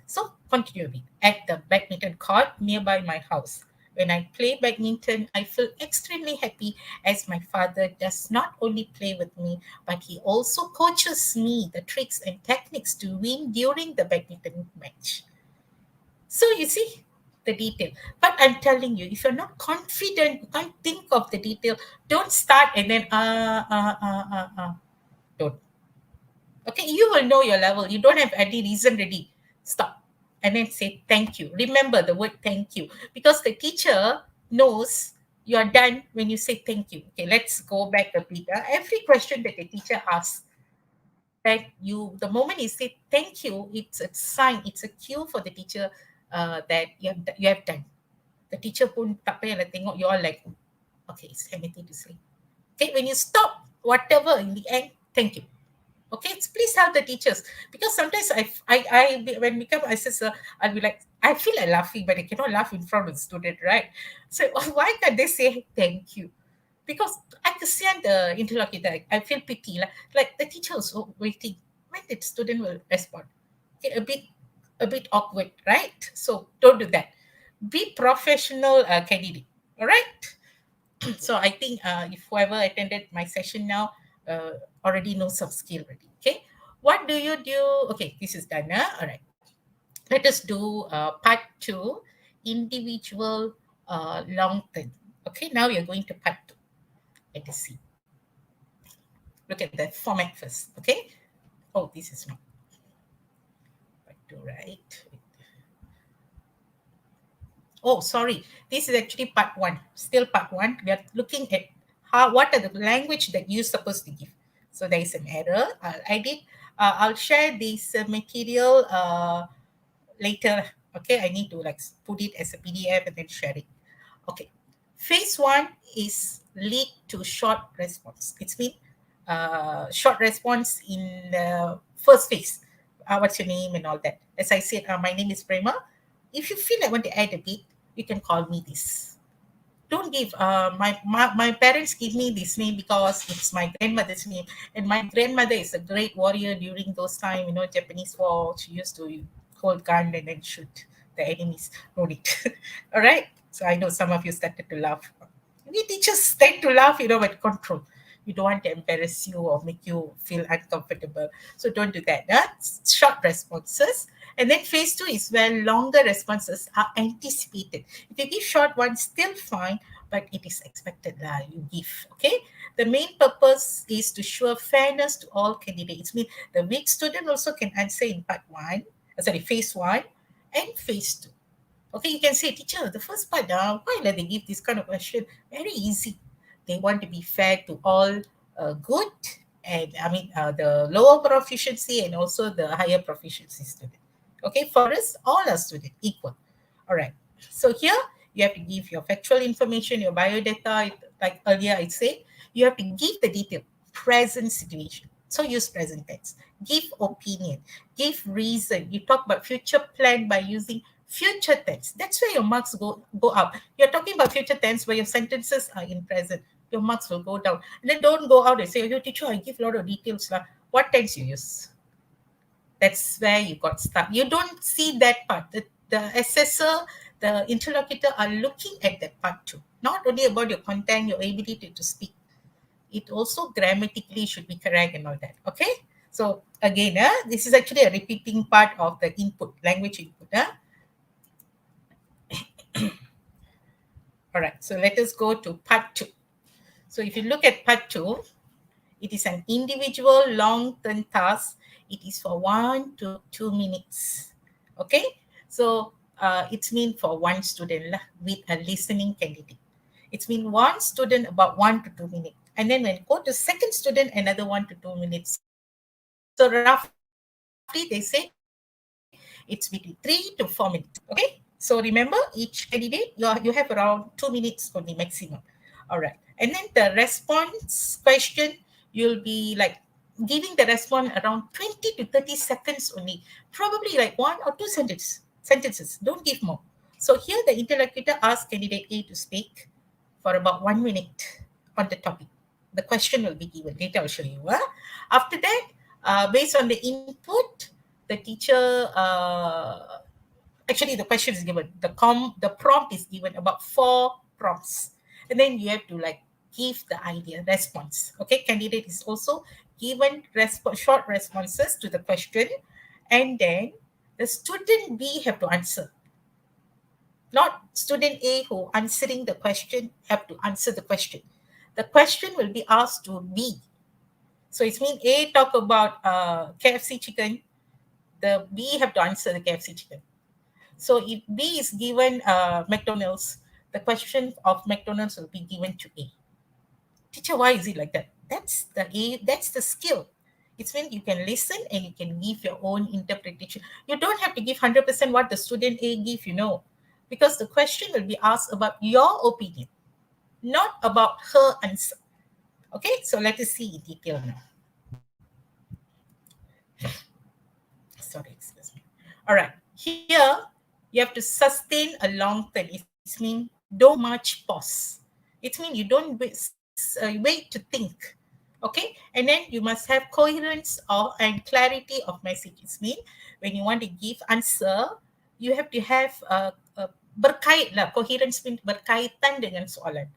So continue a bit. At the badminton court nearby my house. When I play badminton, I feel extremely happy as my father does not only play with me, but he also coaches me the tricks and techniques to win during the badminton match. So you see the detail. But I'm telling you, if you're not confident, you can't think of the detail, don't start and then don't. Okay, you will know your level. You don't have any reason ready. Stop. And then say thank you. Remember the word thank you. Because the teacher knows you are done when you say thank you. Okay, let's go back a bit. Every question that the teacher asks, that the moment you say thank you, it's a sign, it's a cue for the teacher that you have done. The teacher pun tak payah lah tengok you all like, okay, it's time to sleep. Okay, when you stop whatever in the end, thank you. Okay, please help the teachers, because sometimes I when become assessor, I'll be like, I feel like laughing, but I cannot laugh in front of the student, right? So why can't they say thank you? Because I kesian the interlocutor. I feel pity lah. Like the teacher is waiting when the student will respond. Okay, a bit awkward, right? So don't do that. Be professional candidate. All right. So I think if whoever attended my session now already knows some skill already. Okay. What do you do? Okay, this is done. All right. Let us do part two, individual long term. Okay, now we are going to part two. Let us see. Look at the format first. Okay. Oh, this is not part two, right? Oh, sorry. This is actually part one. Still part one. We are looking at what are the language that you're supposed to give. So there is an error. I'll edit. I'll share this material later. Okay, I need to like put it as a PDF and then share it. Okay. Phase one is lead to short response. It's been short response in the first phase. What's your name and all that. As I said, my name is Prema. If you feel like want to add a bit, you can call me this. Don't give my parents give me this name because it's my grandmother's name, and my grandmother is a great warrior during those time, Japanese war. She used to hold gun and then shoot the enemies. No need. All right, so I know some of you started to laugh. We teachers tend to laugh, with control. We don't want to embarrass you or make you feel uncomfortable, so don't do that. Short responses. And then phase two is where longer responses are anticipated. If you give short ones, still fine, but it is expected that you give. Okay. The main purpose is to show fairness to all candidates. Mean the weak student also can answer in part one, phase one and phase two. Okay, you can say, teacher, the first part, why let they give this kind of question? Very easy. They want to be fair to all good and the lower proficiency and also the higher proficiency student. Okay, for us, all are students equal. All right. So here you have to give your factual information, your biodata. Like earlier I said, you have to give the detail, present situation. So use present tense. Give opinion, give reason. You talk about future plan by using future tense. That's where your marks go up. You're talking about future tense where your sentences are in present. Your marks will go down. And then don't go out and say, "Yo, teacher, I give a lot of details." What tense you use? That's where you got stuck. You don't see that part. The assessor, the interlocutor are looking at that part too. Not only about your content, your ability to speak. It also grammatically should be correct and all that. Okay. So again, this is actually a repeating part of the input, language input. All right. So let us go to part two. So if you look at part two, it is an individual long-term task. It is for 1 to 2 minutes. Okay, so it's mean for one student with a listening candidate. It's mean one student about 1 to 2 minutes, and then when go to second student, another 1 to 2 minutes. So roughly, they say it's between 3 to 4 minutes. Okay, so remember each candidate you have around 2 minutes only maximum. All right, and then the response question, you'll be like giving the response around 20 to 30 seconds only, probably like one or two sentences. Don't give more. So here the interlocutor asks candidate A to speak for about 1 minute on the topic. The question will be given. Later I'll show you. After that, based on the input, the teacher actually the question is given. The prompt is given about 4 prompts, and then you have to like give the idea response. Okay, candidate is also given short responses to the question, and then the student B have to answer. Not student A who answering the question have to answer the question. The question will be asked to B. So it's mean A talk about KFC chicken, the B have to answer the KFC chicken. So if B is given McDonald's, the question of McDonald's will be given to A. Teacher, why is it like that? That's the skill. It's when you can listen and you can give your own interpretation. You don't have to give 100% what the student A give, because the question will be asked about your opinion, not about her answer. Okay, so let us see in detail now. Sorry, excuse me. All right, here you have to sustain a long term. It means don't much pause. It means you don't wait to think. Okay, and then you must have coherence and clarity of messages. Mean when you want to give answer, you have to have berkait lah. Coherence means berkaitan dengan soalan,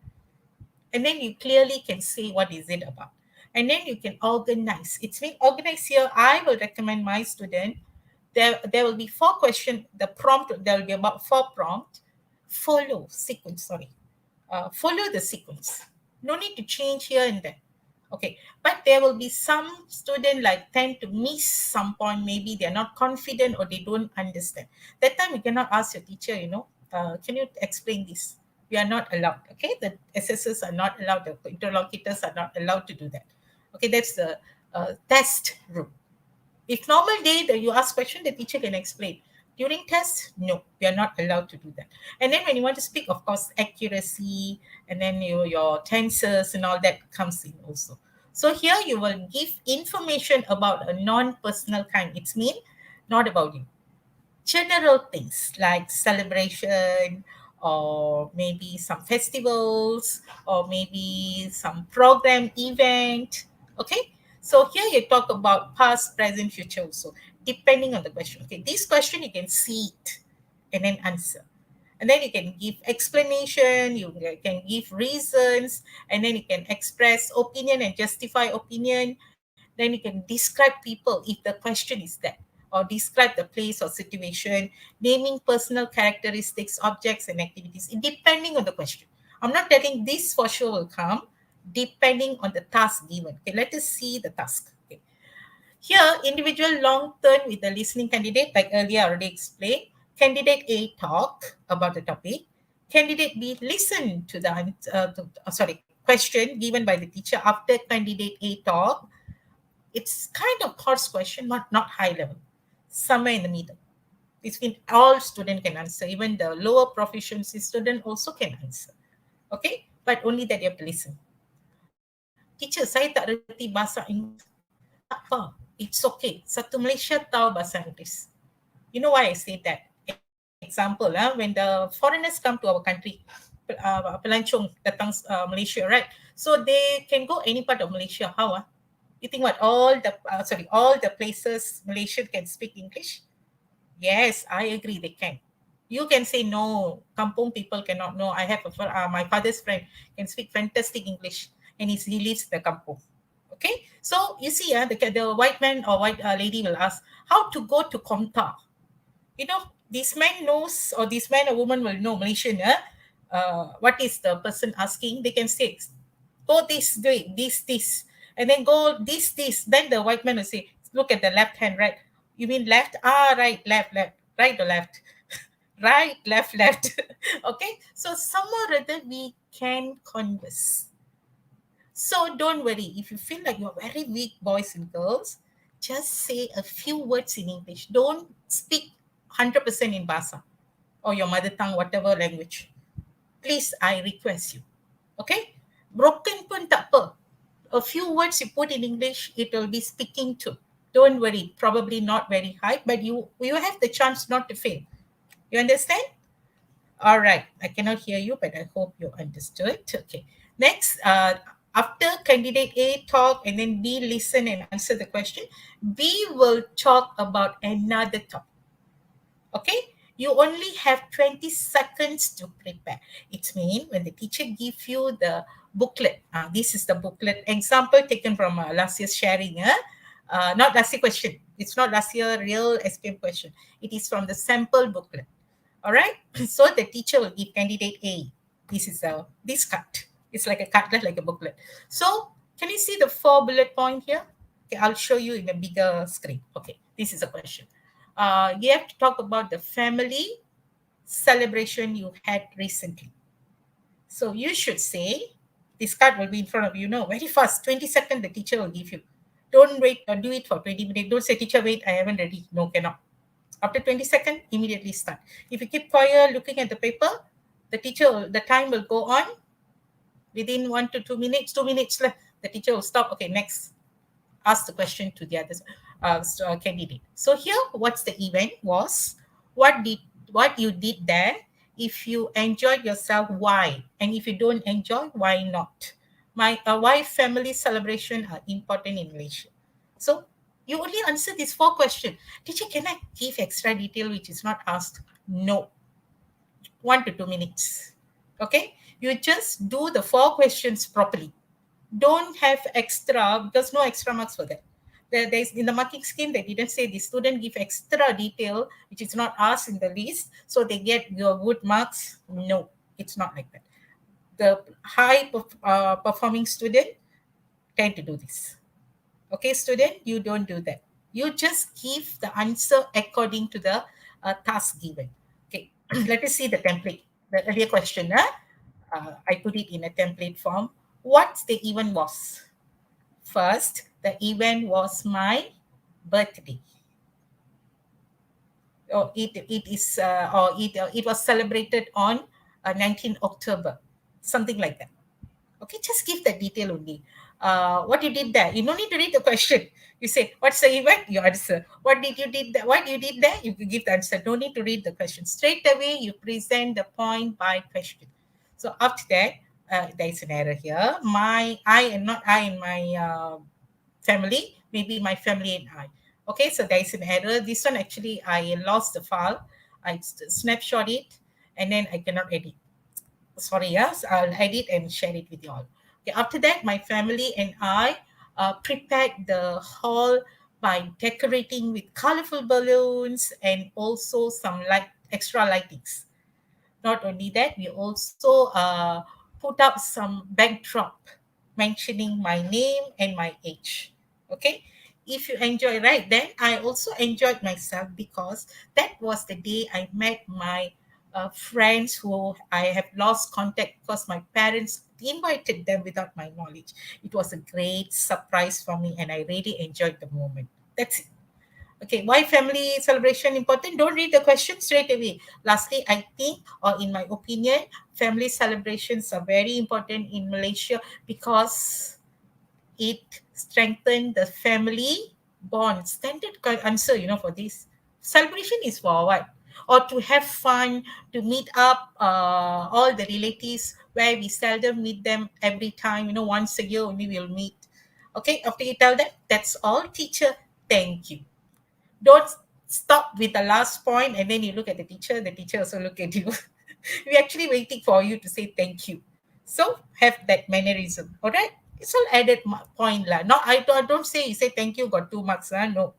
and then you clearly can say what is it about, and then you can organize. It's mean organize here. I will recommend my student There will be four question. The prompt, there will be about four prompt. Follow sequence. Sorry, follow the sequence. No need to change here and there. Okay, but there will be some student like tend to miss some point. Maybe they're not confident or they don't understand. That time you cannot ask your teacher. Can you explain this? We are not allowed. Okay, the assessors are not allowed. The interlocutors are not allowed to do that. Okay, that's the test rule. If normal day that you ask question, the teacher can explain. During test, no, we are not allowed to do that. And then when you want to speak, of course, accuracy and then your tenses and all that comes in also. So here you will give information about a non-personal kind. It's mean not about you. General things like celebration or maybe some festivals or maybe some program event. Okay, so here you talk about past, present, future also, depending on the question. Okay, this question you can see it and then answer, and then you can give explanation, you can give reasons, and then you can express opinion and justify opinion. Then you can describe people if the question is that, or describe the place or situation, naming personal characteristics, objects and activities, depending on the question. I'm not telling this for sure will come, depending on the task given. Okay, let us see the task. Okay. Here, individual long turn with the listening candidate, like earlier I already explained. Candidate A talk about the topic. Candidate B listen to the question given by the teacher after candidate A talk. It's kind of course question, but not high level, somewhere in the middle. Between all student can answer, even the lower proficiency student also can answer. Okay, but only that you have to listen. Teacher, saya tak reti bahasa Inggeris. Tak apa, it's okay. Satu Malaysia tahu bahasa Inggeris. You know why I say that? Example, when the foreigners come to our country, pelancong datang Malaysia, right? So they can go any part of Malaysia. How? You think what? All the places Malaysian can speak English? Yes, I agree. They can. You can say no. Kampung people cannot know. I have my father's friend can speak fantastic English, and he lives in the kampung. Okay, so you see, the white man or white lady will ask how to go to Komta. This man knows, or this man or woman will know Malaysian. What is the person asking? They can say, go this way, this, and then go this. Then the white man will say, look at the left hand, right? You mean left? Right, left, right or left? Right, left. Okay, so somehow or other we can converse. So don't worry. If you feel like you're very weak, boys and girls, just say a few words in English. Don't speak 100% in Bahasa or your mother tongue, whatever language. Please, I request you. Okay? Broken pun tak apa. A few words you put in English, it will be speaking to. Don't worry. Probably not very high, but you have the chance not to fail. You understand? All right. I cannot hear you, but I hope you understood. Okay. Next, after candidate A talk and then B listen and answer the question, B will talk about another topic. Okay? You only have 20 seconds to prepare. It means when the teacher gives you the booklet, this is the booklet example taken from last year's sharing. Not last year question. It's not last year real SPM question. It is from the sample booklet. All right. So the teacher will give candidate A. This is this card. It's like a card, like a booklet. So can you see the 4 bullet point here? Okay, I'll show you in a bigger screen. Okay, this is a question. You have to talk about the family celebration you had recently. So you should say, this card will be in front of you. No, very fast. 20 seconds the teacher will give you. Don't wait or do it for 20 minutes. Don't say, teacher, wait, I haven't ready. No, cannot. After 20 seconds, immediately start. If you keep quiet looking at the paper, the time will go on. Within 1 to 2 minutes, 2 minutes left, the teacher will stop. Okay, next. Ask the question to the other candidate. So here, what's the event was, what you did there, if you enjoyed yourself, why, and if you don't enjoy, why not? Why family celebration are important in Malaysia. So you only answer these 4 questions. Teacher, can I give extra detail which is not asked? No. 1 to 2 minutes. Okay, you just do the 4 questions properly. Don't have extra, because no extra marks for that. There's in the marking scheme they didn't say the student give extra detail which is not asked in the list, so they get your good marks. No, it's not like that. The performing student tend to do this. Okay, student, you don't do that. You just give the answer according to the task given. Okay, let us see the template. The earlier question, I put it in a template form. What the event was? First, the event was my birthday. Or it was celebrated on 19 October, something like that. Okay, just give that detail only. What you did there, you don't need to read the question. You say, what's the event? You answer. What did you did that? What you did there? You give the answer. Don't need to read the question. Straight away, you present the point by question. So after that, there is an error here. I and not I and my family, maybe my family and I. Okay, so there is an error. This one actually I lost the file. I snapshot it and then I cannot edit. Sorry, yes, I'll edit and share it with you all. Okay, after that, my family and I prepared the hall by decorating with colorful balloons and also some extra lightings. Not only that, we also put up some backdrop mentioning my name and my age. Okay. If you enjoy, right, then I also enjoyed myself because that was the day I met my friends who I have lost contact because my parents invited them without my knowledge. It was a great surprise for me and I really enjoyed the moment. That's it. Okay, why family celebration important? Don't read the question straight away. Lastly, I think, or in my opinion, family celebrations are very important in Malaysia because it strengthens the family bond. Standard answer, for this. Celebration is for what? Or to have fun, to meet up all the relatives where we seldom meet them every time, once a year only we'll meet. Okay, after you tell them, that's all, teacher, thank you. Don't stop with the last point and then you look at the teacher also look at you. We're actually waiting for you to say thank you. So have that mannerism. All right, it's all added point lah. Not I don't say you say thank you got 2 marks. No,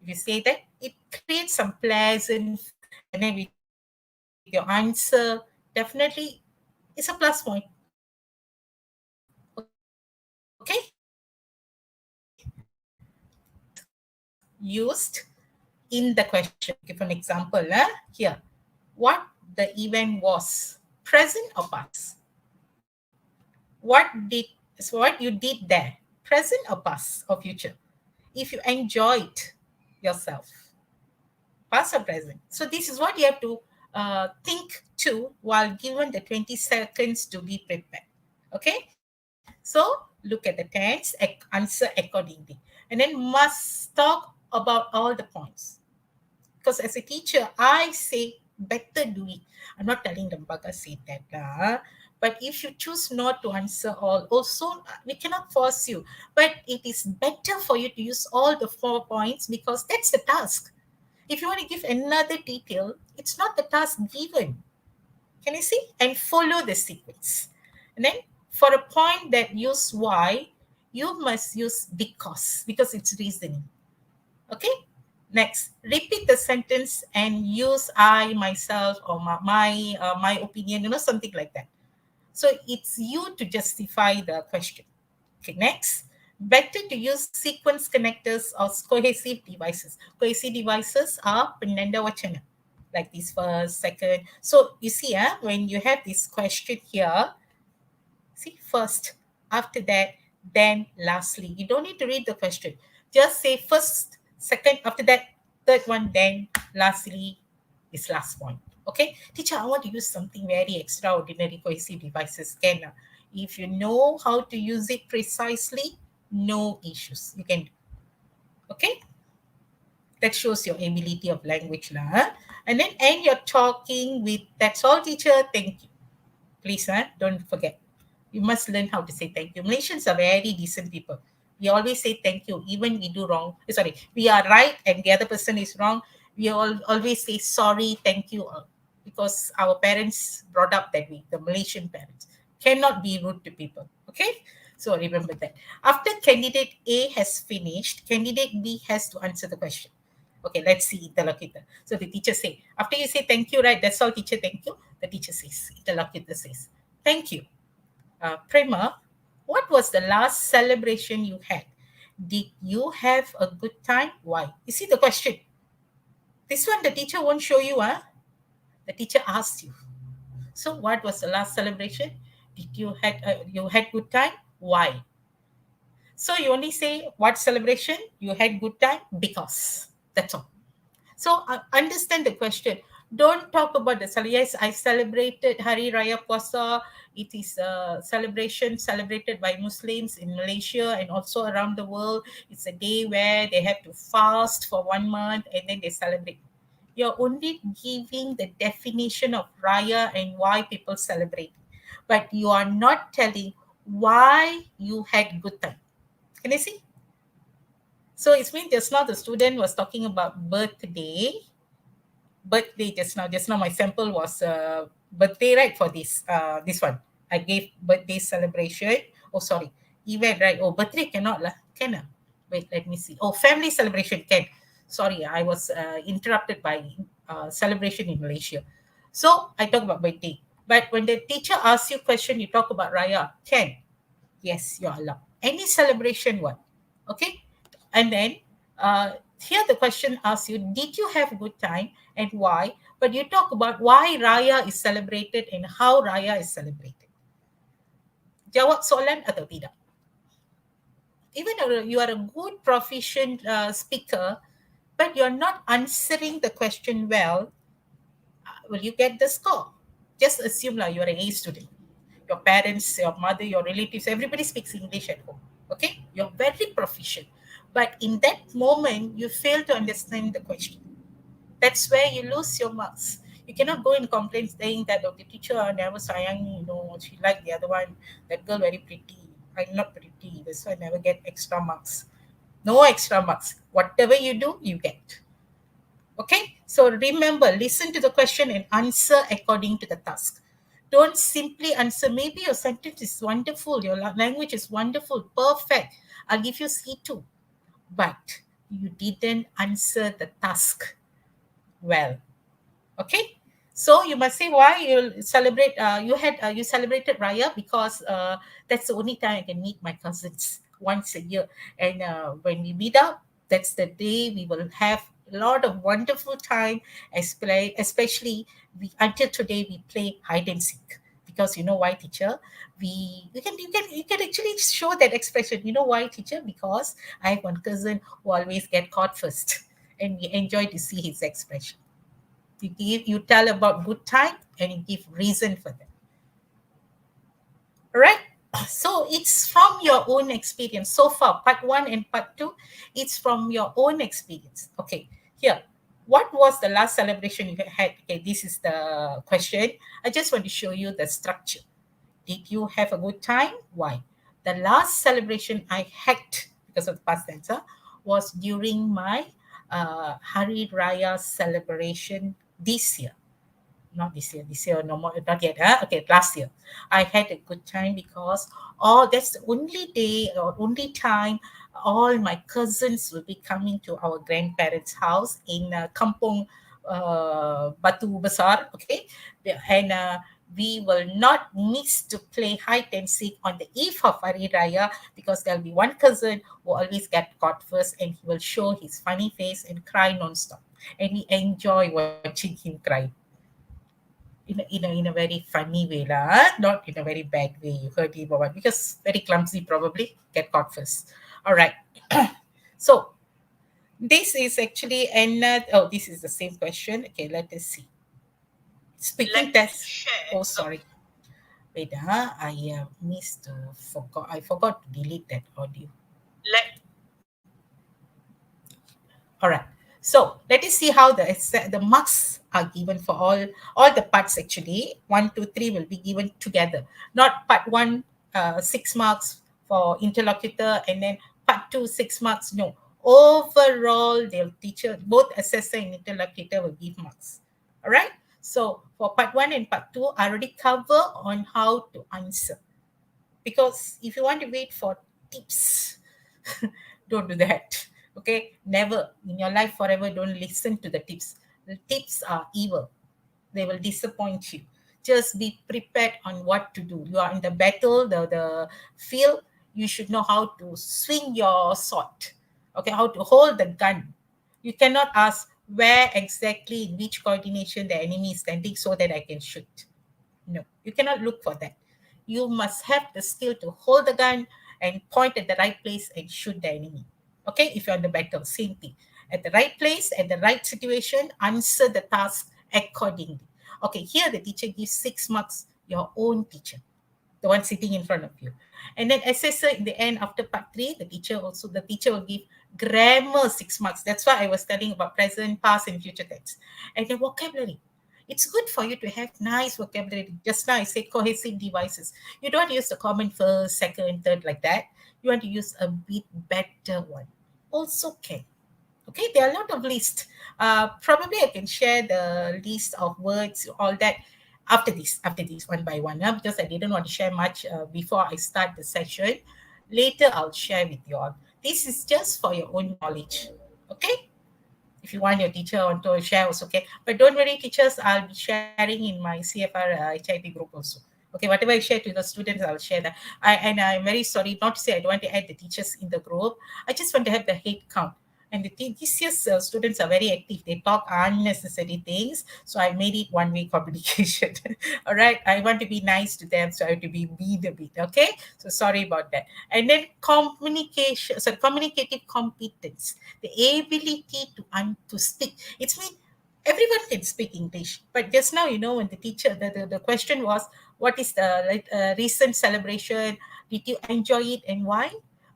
if you say that, it creates some pleasant feel and then with your answer, definitely it's a plus point. Okay, used in the question. Give an example here. What the event was, present or past? What you did there, present or past or future? If you enjoyed yourself, past or present? So this is what you have to think too while given the 20 seconds to be prepared. Okay, so look at the tense, answer accordingly, and then must talk about all the points. Because as a teacher, I say better do it. I'm not telling them Baga say that lah. But if you choose not to answer all, also we cannot force you. But it is better for you to use all the 4 points because that's the task. If you want to give another detail, it's not the task given. Can you see? And follow the sequence. And then for a point that use why, you must use because it's reasoning. Okay. Next, repeat the sentence and use I, myself, or my opinion, something like that. So it's you to justify the question. Okay, next, better to use sequence connectors or cohesive devices. Cohesive devices are penanda wacana, like this first, second. So you see, when you have this question here, see, first, after that, then lastly. You don't need to read the question. Just say first, second, after that, third one, then lastly, this last point. Okay, teacher, I want to use something very extraordinary cohesive devices. Can if you know how to use it precisely, no issues. You can do. Okay, that shows your ability of language lah. And then end your talking with that's all, teacher. Thank you. Please, don't forget. You must learn how to say thank you. Malaysians are very decent people. We always say thank you, even we do wrong. Sorry, we are right and the other person is wrong. We always say sorry, thank you, because our parents brought up that way. The Malaysian parents cannot be rude to people. Okay, So remember that. After candidate A has finished, candidate B has to answer the question. Okay, let's see interlocutor. So the teacher say, after you say thank you, right? That's all, teacher, thank you. The teacher says, interlocutor says, thank you. Prema, what was the last celebration you had? Did you have a good time? Why? You see the question. This one the teacher won't show you, huh? The teacher asks you. So what was the last celebration? Did you had good time? Why? So you only say what celebration you had good time because. That's all. So understand the question. Don't talk about the yes, I celebrated Hari Raya Puasa. It is a celebration celebrated by Muslims in Malaysia and also around the world. It's a day where they have to fast for 1 month and then they celebrate. You're only giving the definition of Raya and why people celebrate. But you are not telling why you had good time. Can you see? So it's mean just now the student was talking about birthday just now my sample was birthday, right? For this one I gave birthday celebration. Oh, sorry, event, right? Oh, birthday cannot lah, can ah? Wait, let me see. Oh, family celebration can. Sorry, I was interrupted by celebration in Malaysia. So I talk about birthday, but when the teacher asks you question, you talk about Raya, can. Yes, you're allowed. Any celebration, what? Okay? And then here the question asks you, did you have a good time and why? But you talk about why Raya is celebrated and how Raya is celebrated. Jawab soalan atau tidak? Even though you are a good proficient speaker, but you're not answering the question well, will you get the score? Just assume like you're an A student. Your parents, your mother, your relatives, everybody speaks English at home. Okay? You're very proficient. But in that moment, you fail to understand the question. That's where you lose your marks. You cannot go and complain saying that, oh, the teacher never sayang me, she liked the other one. That girl very pretty. I'm not pretty. That's why I never get extra marks. No extra marks. Whatever you do, you get. Okay, so remember, listen to the question and answer according to the task. Don't simply answer. Maybe your sentence is wonderful, your language is wonderful, perfect. I'll give you C2. But you didn't answer the task well. Okay, so you must say why you celebrate. You celebrated Raya because that's the only time I can meet my cousins once a year, and when we meet up, that's the day we will have a lot of wonderful time. Especially until today we play hide and seek because you know why, teacher? You can actually show that expression. You know why, teacher? Because I have one cousin who always get caught first, and we enjoy to see his expression. You tell about good time and you give reason for that. All right. So it's from your own experience. So far, part one and part two, it's from your own experience. Okay. Here, what was the last celebration you had? Okay, this is the question. I just want to show you the structure. Did you have a good time? Why? The last celebration I had, because of the past tense, was during my Hari Raya celebration this year. Not this year, no more, not yet. Huh? Okay, last year. I had a good time because that's the only day or only time all my cousins will be coming to our grandparents' house in Kampung Batu Besar. Okay, and we will not miss to play hide and seek on the eve of Hari Raya because there'll be one cousin who always get caught first and he will show his funny face and cry non-stop. And we enjoy watching him cry in a very funny way lah, not in a very bad way. You heard him or what? Because very clumsy probably get caught first. All right. So this is actually another. Oh, this is the same question. Okay, let us see. Speaking test. Oh, sorry. Wait, I missed. Forgot. I forgot to delete that audio. Let All right. So let us see how the marks are given for all the parts actually. 1, 2, 3 will be given together. Not part 1, 6 marks for interlocutor and then part 2, 6 marks. No. Overall, the teacher, both assessor and interlocutor will give marks. All right. So for part 1 and part 2, I already cover on how to answer. Because if you want to wait for tips, don't do that. Okay, never in your life forever. Don't listen to the tips. The tips are evil. They will disappoint you. Just be prepared on what to do. You are in the battle, the field. You should know how to swing your sword. Okay, how to hold the gun. You cannot ask where exactly, in which coordination the enemy is standing so that I can shoot. No, you cannot look for that. You must have the skill to hold the gun and point at the right place and shoot the enemy. Okay, if you're in the battle, same thing. At the right place, at the right situation, answer the task accordingly. Okay, here the teacher gives 6 marks, your own teacher, the one sitting in front of you. And then assessor in the end after part three, the teacher will give grammar 6 marks. That's why I was telling about present, past, and future tense. And then vocabulary. It's good for you to have nice vocabulary. Just now I said cohesive devices. You don't use the common first, second, third like that. You want to use a bit better one. Also can. Okay, there are a lot of lists. Probably I can share the list of words, all that after this, one by one, because I didn't want to share much before I start the session. Later, I'll share with you all. This is just for your own knowledge. Okay, if you want your teacher on to share also okay, but don't worry teachers, I'll be sharing in my CFR HIP group also. Okay, whatever I share to the students, I'll share that. And I'm very sorry, not to say I don't want to add the teachers in the group. I just want to have the head count. And this year's students are very active. They talk unnecessary things. So I made it one way communication. All right. I want to be nice to them. So I have to be mean a bit. Okay. So sorry about that. And then communication, so communicative competence, the ability to speak. It's mean everyone can speak English, but just now, when the teacher, the question was, what is the recent celebration? Did you enjoy it and why?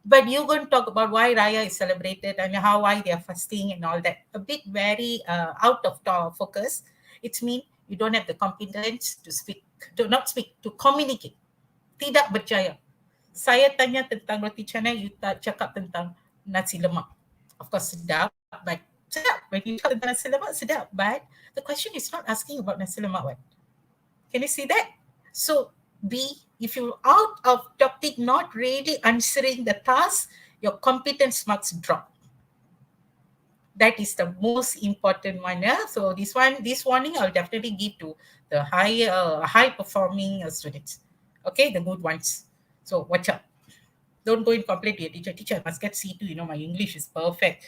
But you're going to talk about why Raya is celebrated and why they are fasting and all that. A bit very out of focus. It's mean you don't have the competence to speak, to not speak, to communicate. Tidak berjaya. Saya tanya tentang roti canai, you tak cakap tentang nasi lemak. Of course, sedap, but sedap. When you talk tentang nasi lemak, sedap. But the question is not asking about nasi lemak, what? Can you see that? So, if you're out of topic, not really answering the task, your competence marks drop. That is the most important one. Yeah? So this warning, I'll definitely give to the high performing students. Okay, the good ones. So watch out. Don't go and complain to your teacher. Teacher, I must get C2. My English is perfect.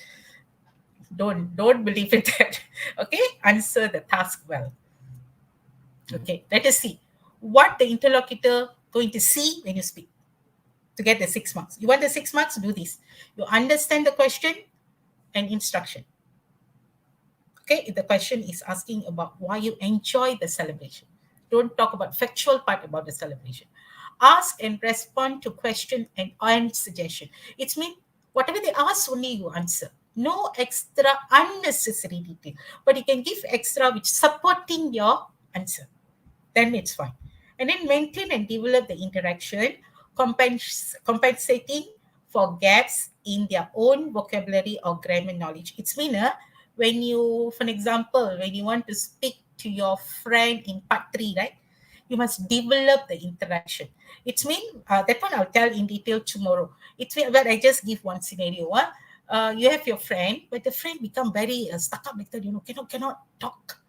Don't believe in that. Okay, answer the task well. Okay, let us see what the interlocutor going to see when you speak to get the 6 marks. You want the 6 marks? Do this. You understand the question and instruction. Okay, if the question is asking about why you enjoy the celebration, don't talk about factual part about the celebration. Ask and respond to question and suggestion. It's mean whatever they ask, only you answer. No extra unnecessary detail, but you can give extra which supporting your answer. Then it's fine. And then maintain and develop the interaction, compensating for gaps in their own vocabulary or grammar knowledge. It's mean when you, for example, when you want to speak to your friend in part three, right? You must develop the interaction. It's mean that one I'll tell in detail tomorrow. It's mean, but I just give one scenario. You have your friend, but the friend become very stuck up like that. Cannot talk,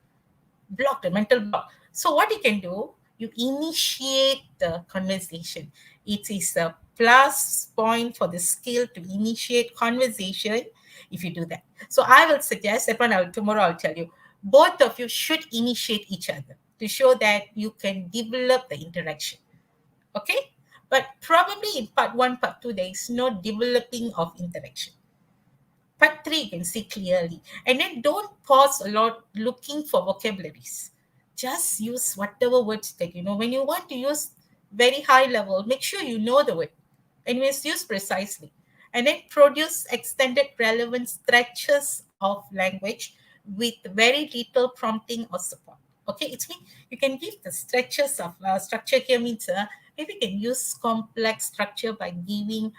block, the mental block. So what you can do, you initiate the conversation. It is a plus point for the skill to initiate conversation if you do that. So I will suggest that one tomorrow I'll tell you. Both of you should initiate each other to show that you can develop the interaction. Okay? But probably in part one, part two, there is no developing of interaction. Part three, you can see clearly. And then don't pause a lot looking for vocabularies. Just use whatever words that you know. When you want to use very high level, make sure you know the word and use precisely. And then produce extended relevant stretches of language with very little prompting or support. Okay, it's mean you can give the stretches of structure here means maybe you can use complex structure by giving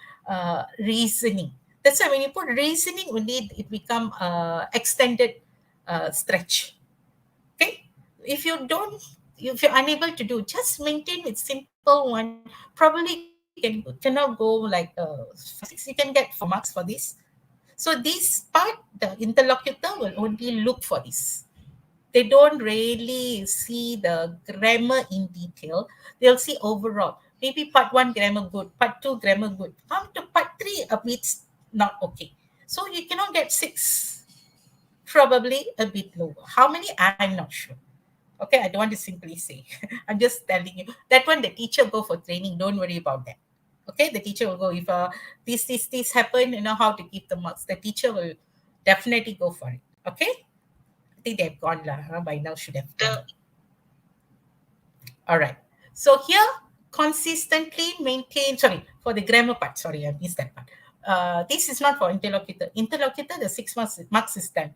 reasoning. That's why when you put reasoning only, it become extended stretch. Okay, if you're unable to do, just maintain with simple one. Probably get cannot go like 5 6, you can get 4 marks for this. So this part, the interlocutor will only look for this. They don't really see the grammar in detail. They'll see overall. Maybe part one grammar good, part two grammar good. Come to part three, a bit not okay. So you cannot get six, probably a bit lower. How many? I'm not sure. Okay, I don't want to simply say. I'm just telling you that when the teacher go for training, don't worry about that. Okay, the teacher will go if this happen, you know how to give the marks. The teacher will definitely go for it. Okay, I think they've gone lah. By now should have gone. All right. So here, consistently maintain. Sorry for the grammar part. Sorry, I missed that part. This is not for interlocutor. Interlocutor, the 6 marks is done.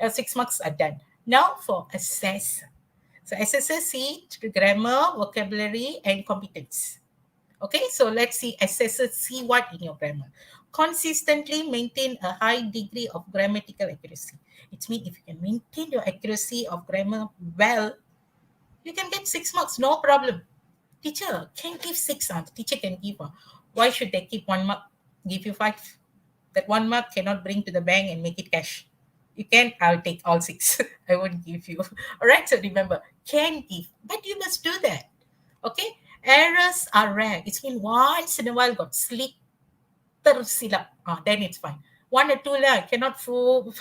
6 marks are done. Now for assess. So assessor see grammar, vocabulary, and competence. Okay, so let's see assessor see what in your grammar. Consistently maintain a high degree of grammatical accuracy. It means if you can maintain your accuracy of grammar well, you can get 6 marks, no problem. Teacher can give six. Teacher can give. Why should they keep 1 mark? Give you five. That 1 mark cannot bring to the bank and make it cash. You can, I'll take all six. I won't give you. All right, so remember, can give, but you must do that. Okay, errors are rare. It's been once in a while got slick tersilap. Then it's fine. One or two lah, cannot throughout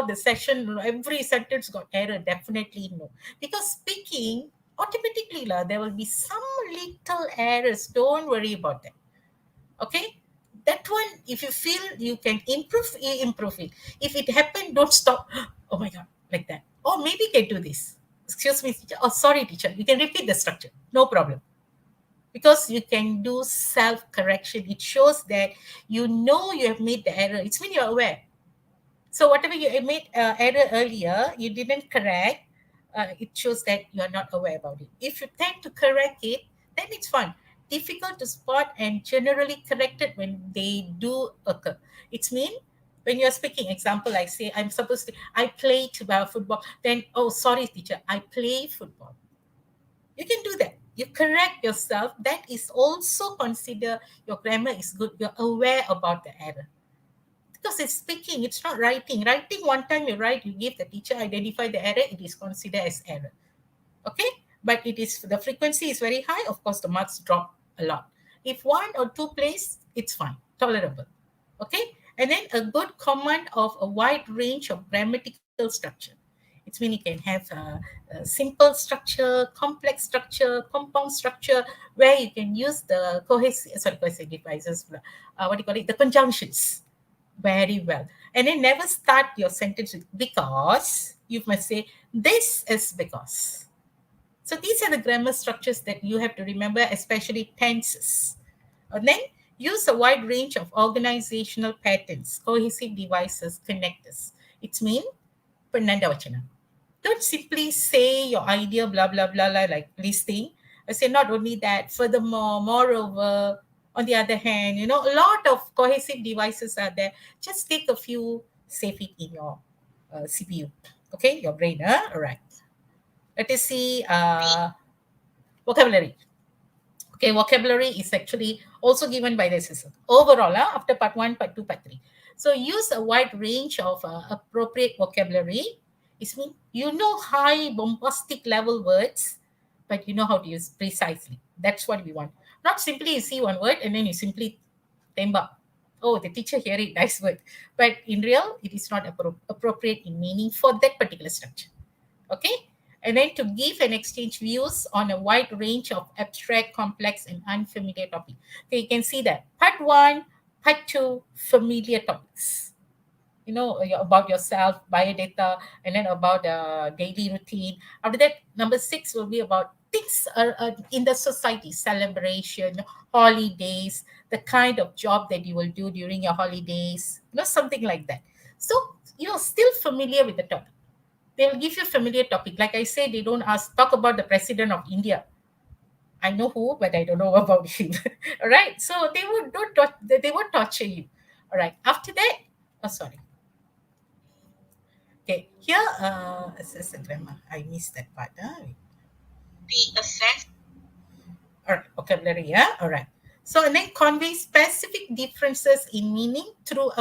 the session, every sentence got error. Definitely no. Because speaking, automatically lah, there will be some little errors. Don't worry about that. Okay? That one, if you feel you can improve, you improve it. If it happened, don't stop. Oh my God, like that. Oh, maybe you can do this. Excuse me, teacher. Oh, sorry, teacher. You can repeat the structure. No problem, because you can do self correction. It shows that you know you have made the error. It's when you're aware. So whatever you made error earlier, you didn't correct. It shows that you are not aware about it. If you tend to correct it, then it's fun. Difficult to spot and generally corrected when they do occur. It's mean when you're speaking. Example, I say I'm supposed to. I play football. Then oh sorry teacher, I play football. You can do that. You correct yourself. That is also consider your grammar is good. You're aware about the error. Because it's speaking, it's not writing. Writing, one time you write, you give the teacher, identify the error, it is considered as error. Okay? But it is the frequency is very high, of course the marks drop a lot. If one or two plays, it's fine, tolerable. Okay? And then a good command of a wide range of grammatical structure. It means you can have a simple structure, complex structure, compound structure, where you can use the cohesive devices, what do you call it? The conjunctions very well. And then never start your sentence with because. You must say, this is because. So these are the grammar structures that you have to remember, especially tenses. And then use a wide range of organizational patterns, cohesive devices, connectors. It means Pernanda Vachana. Don't simply say your idea, blah, blah, blah, blah, like listing. I say not only that, furthermore, moreover, on the other hand, a lot of cohesive devices are there. Just take a few, save it in your CPU. Okay, your brain, huh? All right. Let us see vocabulary. Okay, vocabulary is actually also given by the system. Overall, after part 1, part 2, part 3. So use a wide range of appropriate vocabulary. It means you know high bombastic level words, but you know how to use precisely. That's what we want. Not simply you see one word and then you simply tembak. Oh, the teacher hear it, nice word. But in real, it is not appropriate in meaning for that particular structure. Okay? And then to give and exchange views on a wide range of abstract, complex, and unfamiliar topics. Okay, you can see that. Part 1, part 2, familiar topics. About yourself, biodata, and then about the daily routine. After that, number 6 will be about things in the society, celebration, holidays, the kind of job that you will do during your holidays, something like that. So you're still familiar with the topic. They will give you a familiar topic. Like I said, they don't talk about the president of India. I know who, but I don't know about him. All right. So they won't torture you. All right. After that, oh sorry. Okay, here assess the grammar. I missed that part. The assess. All right, vocabulary, yeah? All right. So, and then convey specific differences in meaning through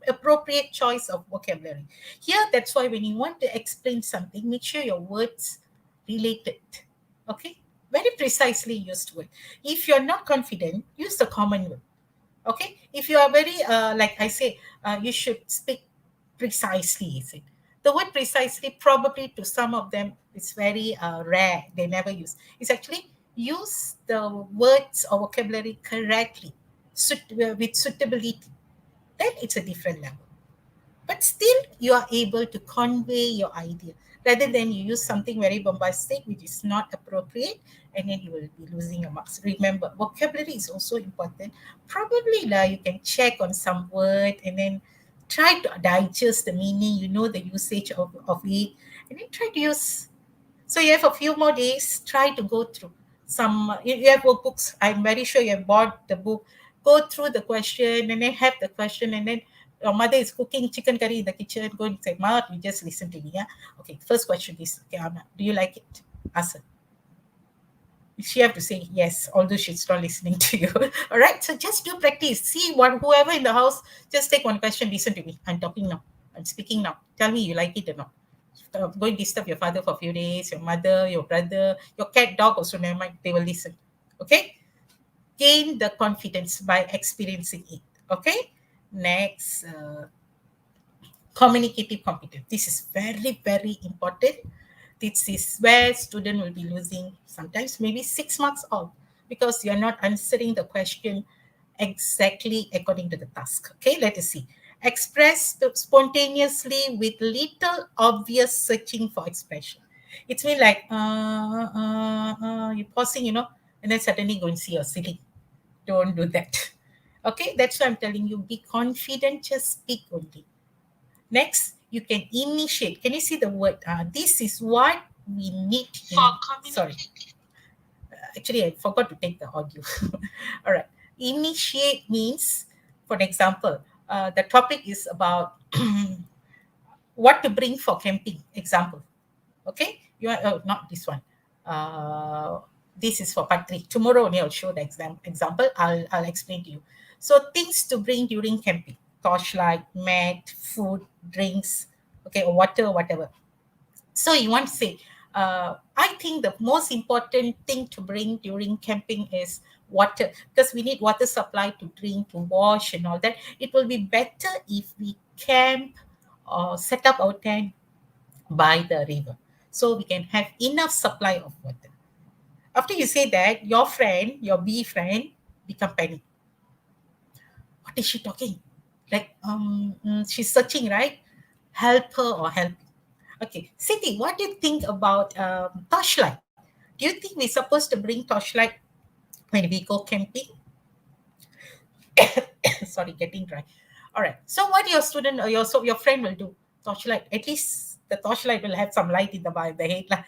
appropriate choice of vocabulary. Here, that's why when you want to explain something, make sure your words relate it. Okay? Very precisely used word. If you're not confident, use the common word. Okay, if you are very like I say, you should speak precisely, is it? The word precisely probably to some of them is very rare, they never use. It's actually use the words or vocabulary correctly, with suitability, then it's a different level, but still you are able to convey your idea rather than you use something very bombastic which is not appropriate, and then you will be losing your marks. Remember, vocabulary is also important. Probably you can check on some word and then try to digest the meaning, the usage of it, and then try to use. So you have a few more days. Try to go through some. You have workbooks. I'm very sure you have bought the book. Go through the question and then have the question, and then your mother is cooking chicken curry in the kitchen. Go and say, "Ma, you just listen to me." Yeah. Okay. First question is, okay, Anna, do you like it? Ask her. She have to say yes, although she's not listening to you. All right. So just do practice. See what whoever in the house, just take one question. Listen to me. I'm talking now. I'm speaking now. Tell me you like it or not. Go and disturb your father for a few days, your mother, your brother, your cat, dog also never mind. They will listen. Okay. Gain the confidence by experiencing it. Okay. Next, communicative competence. This is very, very important. This is where student will be losing sometimes maybe 6 months off because you're not answering the question exactly according to the task. Okay, let us see. Express spontaneously with little obvious searching for expression. It's mean like you're pausing, and then suddenly go and see your ceiling. Don't do that. Okay, that's why I'm telling you, be confident, just speak only. Next, you can initiate. Can you see the word? This is what we need in. Sorry, actually, I forgot to take the audio. All right. Initiate means, for example, the topic is about what to bring for camping. Example. Okay, you are not this one. Uh, this is for part 3. Tomorrow only I'll show the example. I'll explain to you. So things to bring during camping: torchlight, mat, food, drinks, okay, or water, whatever. So you want to say, I think the most important thing to bring during camping is water, because we need water supply to drink, to wash, and all that. It will be better if we camp or set up our tent by the river, so we can have enough supply of water. After you say that, your friend, your bee friend, become panic. What is she talking? Like, she's searching, right? Help her or help. Okay, Siti, what do you think about torchlight? Do you think we're supposed to bring torchlight when we go camping? Sorry, getting dry. All right. So what your student or your friend will do? Torchlight. At least the torchlight will have some light in the head lah.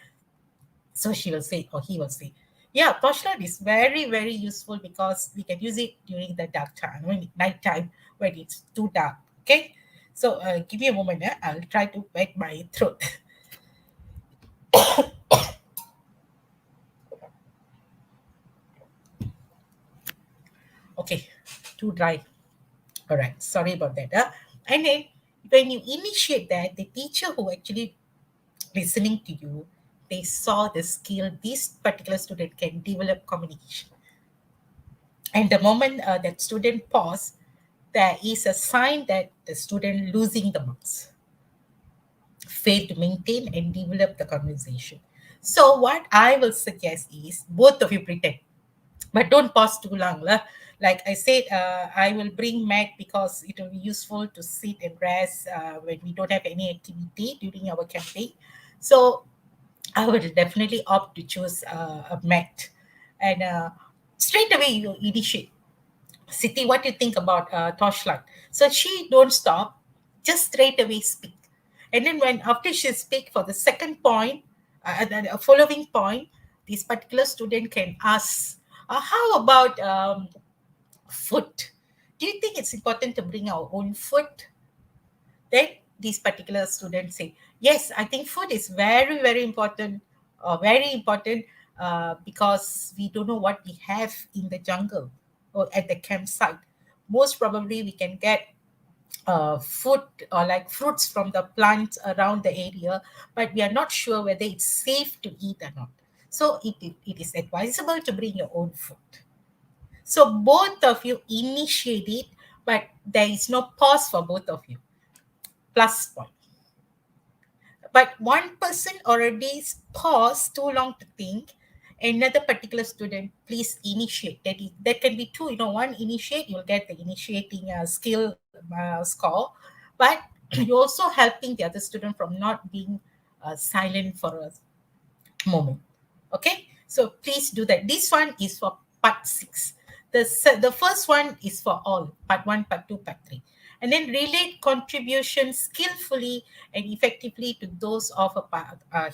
So she will say, or he will say, yeah, torchlight is very, very useful because we can use it during the dark time, when night time, when it's too dark. Okay. So give me a moment. I'll try to wet my throat. Okay, too dry. All right, sorry about that. And then when you initiate that, the teacher who actually listening to you, they saw the skill this particular student can develop communication. And the moment that student pause, there is a sign that the student losing the marks, fail to maintain and develop the conversation. So what I will suggest is both of you pretend, but don't pause too long lah. Like I said, I will bring mat because it will be useful to sit and rest when we don't have any activity during our camping. So I would definitely opt to choose a mat, and straight away you initiate. Siti, what do you think about torchlight? So she don't stop, just straight away speak. And then when after she speak for the second point, the following point, this particular student can ask, how about food? Do you think it's important to bring our own food? Then these particular students say, yes, I think food is very, very important, very important. because we don't know what we have in the jungle or at the campsite. Most probably, we can get food or like fruits from the plants around the area, but we are not sure whether it's safe to eat or not. So it is advisable to bring your own food. So both of you initiate it, but there is no pause for both of you. Plus point. But one person already paused too long to think. Another particular student, please initiate. That can be two. One initiate, you'll get the initiating skill score. But you're also helping the other student from not being silent for a moment. Okay, so please do that. This one is for part 6. The first one is for all, part 1, part 2, part 3. And then relate contribution skillfully and effectively to those of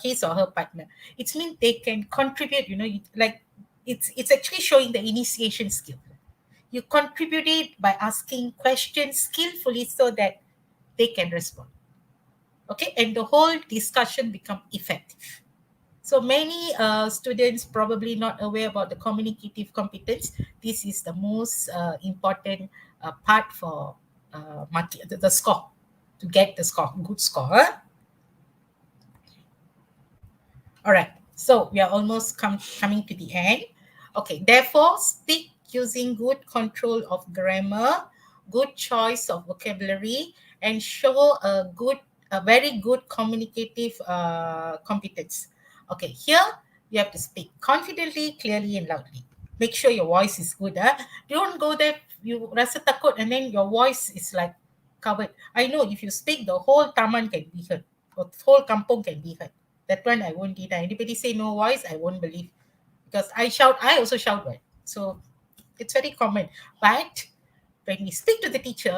his or her partner. It means they can contribute, like it's actually showing the initiation skill. You contribute it by asking questions skillfully so that they can respond. Okay, and the whole discussion become effective. So many students probably not aware about the communicative competence. This is the most important part for the score, to get the score, good score. Huh? All right. So we are almost coming to the end. Okay. Therefore, speak using good control of grammar, good choice of vocabulary, and show a very good communicative competence. Okay. Here you have to speak confidently, clearly, and loudly. Make sure your voice is good. Don't go there. You rasa takut, and then your voice is like covered. I know if you speak, the whole taman can be heard, or the whole kampung can be heard. That one I won't deny. Anybody say no voice, I won't believe. Because I also shout right. So it's very common. But when we speak to the teacher,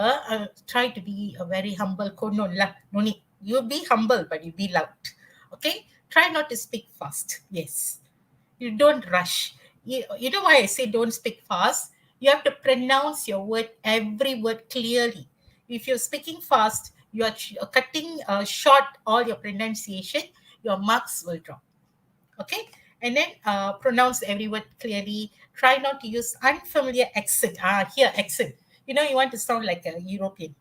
try to be a very humble, no, no need. You be humble, but you be loud. Okay? Try not to speak fast. Yes. You don't rush. You know why I say don't speak fast? You have to pronounce your word, every word clearly. If you're speaking fast, you are cutting short all your pronunciation, your marks will drop. Okay? And then pronounce every word clearly. Try not to use unfamiliar accent. Here, accent. You want to sound like a European.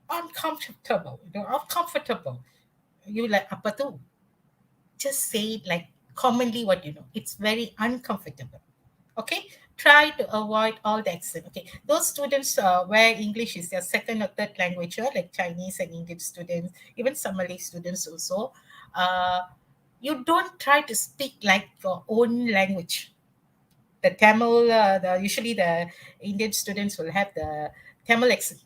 Uncomfortable. Uncomfortable. You like, apa tu? Just say it like commonly what you know. It's very uncomfortable. Okay, try to avoid all the accent. Okay, those students where English is their second or third language, like Chinese and Indian students, even some Malay students also, you don't try to speak like your own language. The Tamil, usually the Indian students will have the Tamil accent.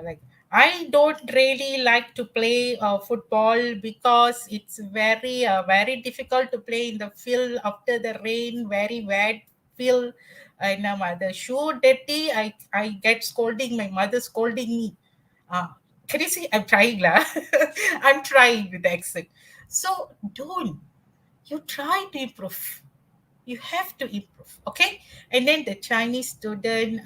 Like, I don't really like to play football because it's very difficult to play in the field after the rain, very wet field. And the shoe dirty, I get scolding. My mother scolding me. Can you see? I'm trying, lah. I'm trying with the accent. So don't. You try to improve. You have to improve. Okay. And then the Chinese student,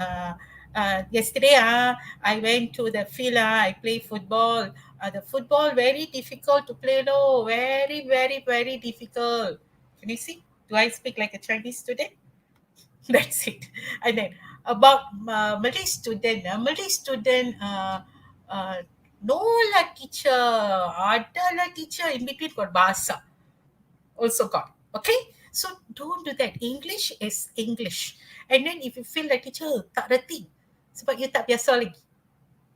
yesterday I went to the field. I play football. The football very difficult to play. No, very difficult. Can you see? Do I speak like a Chinese student? That's it. And then about Malay student. Malay student. No lah teacher. Ada lah teacher. In between got bahasa also got. Okay? So don't do that. English is English. And then if you feel like teacher tak reti sebab you tak biasa lagi.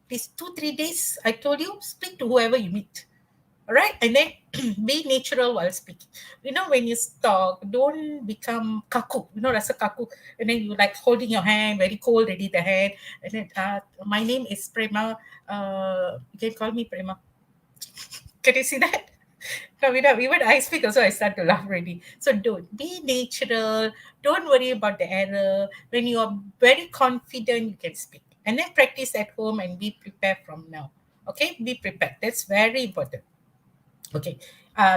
These 2-3 days, I told you, speak to whoever you meet. Alright? And then be natural while speaking. When you talk, don't become kaku. Rasa kaku. And then you like holding your hand, very cold already the hand. And then, my name is Prema. You can call me Prema. Can you see that? No, even I speak also, I start to laugh already. So don't be natural. Don't worry about the error. When you are very confident, you can speak. And then practice at home and be prepared from now. Okay, be prepared. That's very important. Okay,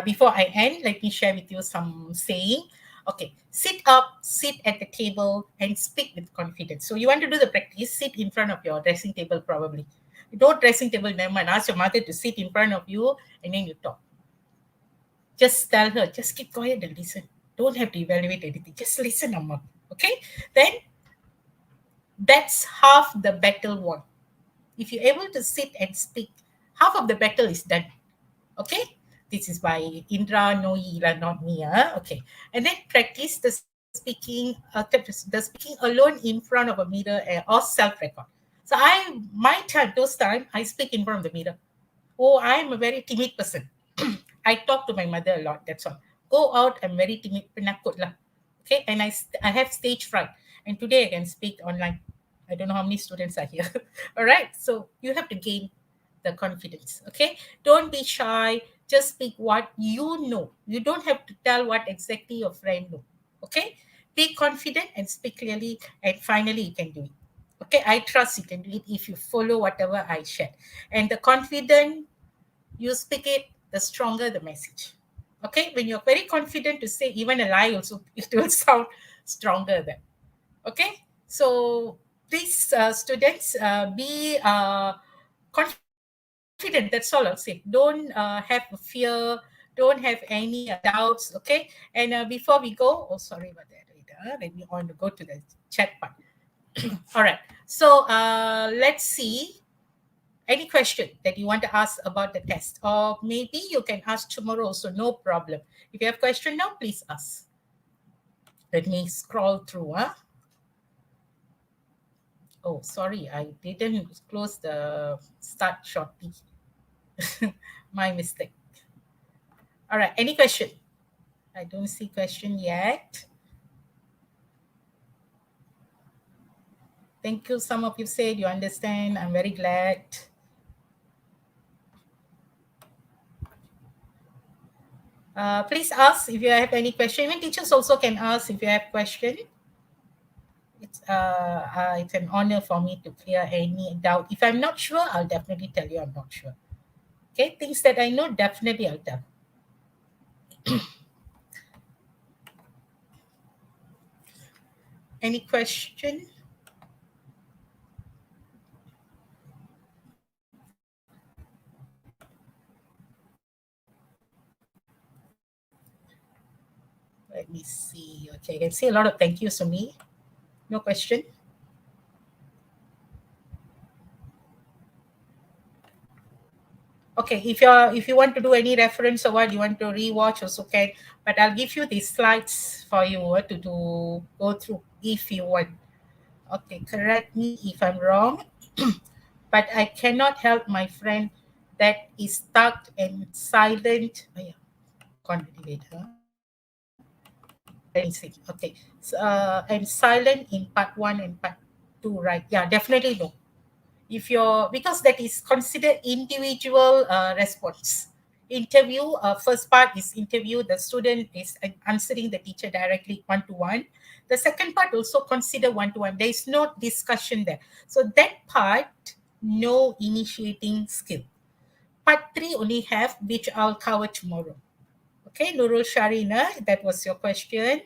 before I end, let me share with you some saying. Okay, sit up, sit at the table, and speak with confidence. So you want to do the practice, sit in front of your dressing table probably. Don't dressing table, never mind. Ask your mother to sit in front of you and then you talk. Just tell her, just keep quiet and listen. Don't have to evaluate anything. Just listen, Amma. Okay? Then that's half the battle won. If you're able to sit and speak, half of the battle is done. Okay? This is by Indra Noira, not me. Okay. And then practice the speaking alone in front of a mirror or self-record. So my time, those time, I speak in front of the mirror. Oh, I'm a very timid person. I talk to my mother a lot. That's all. Go out. I'm very timid. Penakut lah. Okay, and I have stage fright. And today I can speak online. I don't know how many students are here. All right. So you have to gain the confidence. Okay. Don't be shy. Just speak what you know. You don't have to tell what exactly your friend know. Okay. Be confident and speak clearly. And finally, you can do it. Okay. I trust you can do it if you follow whatever I shared. And the confident you speak it, the stronger the message. Okay, when you're very confident to say even a lie, also it will sound stronger then. Okay, so please, students, be confident. That's all I'll say. Don't have fear. Don't have any doubts. Okay, and before we go, oh sorry about that. Wait, let me on to go to the chat part. All right. So let's see. Any question that you want to ask about the test, or maybe you can ask tomorrow, so no problem. If you have question now, please ask. Let me scroll through. Oh, sorry, I didn't close the start shortly. My mistake. All right, any question? I don't see question yet. Thank you. Some of you said you understand. I'm very glad. Please ask if you have any question. Even teachers also can ask if you have question. It's an honor for me to clear any doubt. If I'm not sure, I'll definitely tell you I'm not sure. Okay, things that I know, definitely I'll tell. Any question? Let me see. Okay, I can see a lot of thank yous for me. No question. Okay, if you want to do any reference or what you want to rewatch also can, but I'll give you these slides for you to do go through if you want. Okay, correct me if I'm wrong, but I cannot help my friend that is stuck and silent. Oh, yeah. Can't really wait, huh? Let me see. Okay, so, and silent in part one and part two, right? Yeah, definitely no. If you're because that is considered individual response. Interview, first part is interview. The student is answering the teacher directly one to one. The second part also consider one to one. There is no discussion there. So that part, no initiating skill. Part three only have, which I'll cover tomorrow. Okay, Nurul Sharina, that was your question.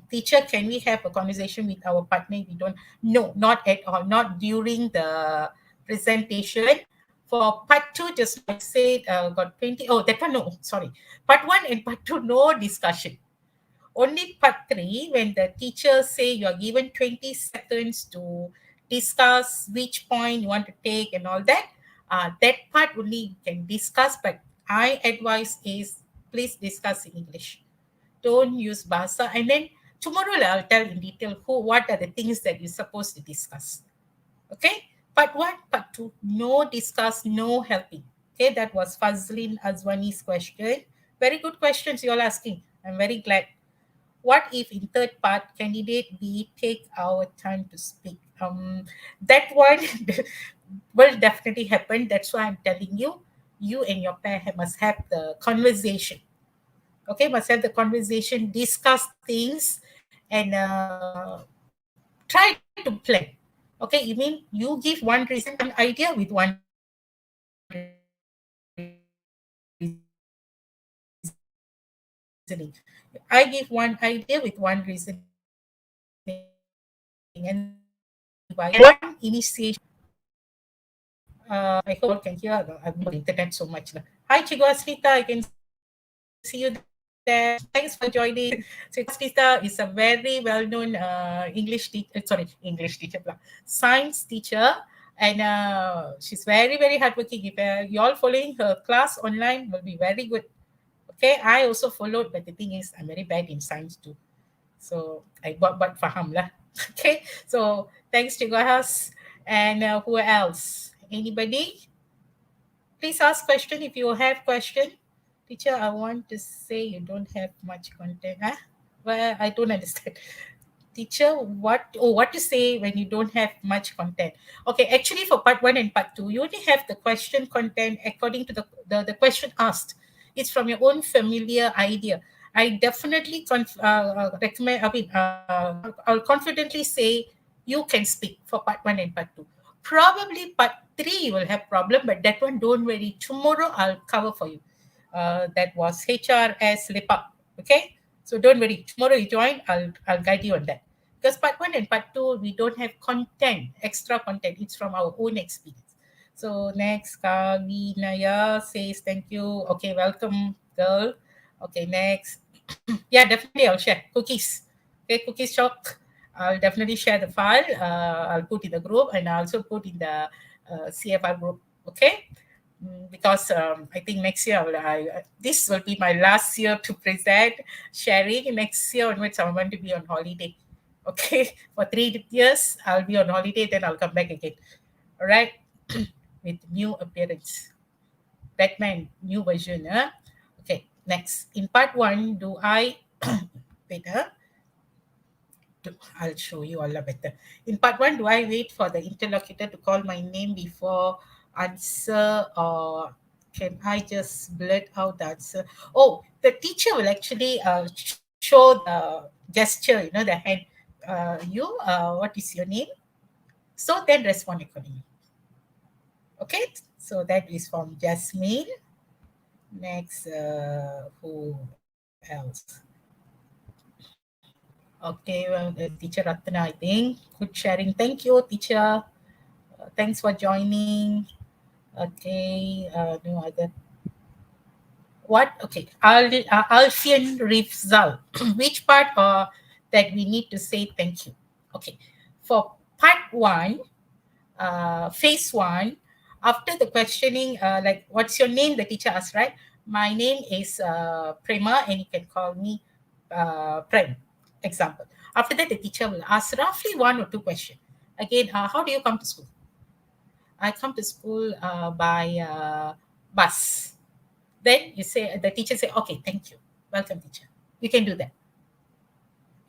Teacher, can we have a conversation with our partner? We don't. No, not at all. Not during the presentation. For part two, just like I said, got 20. Oh, that one, no, sorry. Part one and part two, no discussion. Only part three, when the teacher say you are given 20 seconds to discuss which point you want to take and all that, that part only you can discuss. But I advise is please discuss in English. Don't use Bahasa. And then tomorrow I'll tell in detail what are the things that you're supposed to discuss. Okay? Part one, part two, no discuss, no helping. Okay, that was Fazlin Azwani's question. Very good questions you're asking. I'm very glad. What if in third part, candidate B take our time to speak? That one will definitely happen. That's why I'm telling you, you and your pair must have the conversation. Okay, must have the conversation, discuss things, and try to plan. Okay, you mean you give one reason, one idea with one reasoning. I give one idea with one reasoning, and then you buy one initiation. I hope all can hear. I'm not the internet so much. Hi, Chigo Asrita. I can see you there. test. Thanks for joining. So Krista is a very well-known English teacher. Sorry, English teacher, science teacher, and she's very very hardworking. If you all following her class online, will be very good. Okay, I also followed, but the thing is, I'm very bad in science too. So I buat faham lah. Okay, so thanks to Gahas. And who else? Anybody? Please ask question if you have question. Teacher, I want to say you don't have much content. Huh? Well, I don't understand. Teacher, what to say when you don't have much content? Okay, actually for part one and part two, you only have the question content according to the question asked. It's from your own familiar idea. I definitely recommend. I mean, I'll confidently say you can speak for part one and part two. Probably part three you will have problem, but that one don't worry. Tomorrow I'll cover for you. That was HRS lip up. Okay, so don't worry. Tomorrow you join, I'll guide you on that. Because part one and part two we don't have content, extra content. It's from our own experience. So next, Kavinaya says thank you. Okay, welcome, girl. Okay, next. Yeah, definitely I'll share cookies. Okay, cookies shop. I'll definitely share the file. I'll put in the group and I also put in the CFR group. Okay. Because I think next year this will be my last year to present sharing. Next year onwards, I want to be on holiday. Okay, for 3 years I'll be on holiday, then I'll come back again. All right, with new appearance, Batman new version. Okay, next in part one, do I wait? I'll show you all better. In part one, do I wait for the interlocutor to call my name before answer, or can I just blurt out the answer? Oh, the teacher will actually show the gesture, the hand. What is your name? So then respond accordingly. Okay, so that is from Jasmine. Next, who else? Okay, well, teacher Ratna, I think. Good sharing. Thank you, teacher. Thanks for joining. Okay, no other. What? Okay, Alfian Rifzal. Which part that we need to say thank you? Okay, for part one, phase one, after the questioning, like what's your name? The teacher asked, right? My name is Prema, and you can call me Prem. Example. After that, the teacher will ask roughly one or two questions. Again, how do you come to school? I come to school by bus. Then you say the teacher say, okay, thank you, welcome, teacher. You can do that.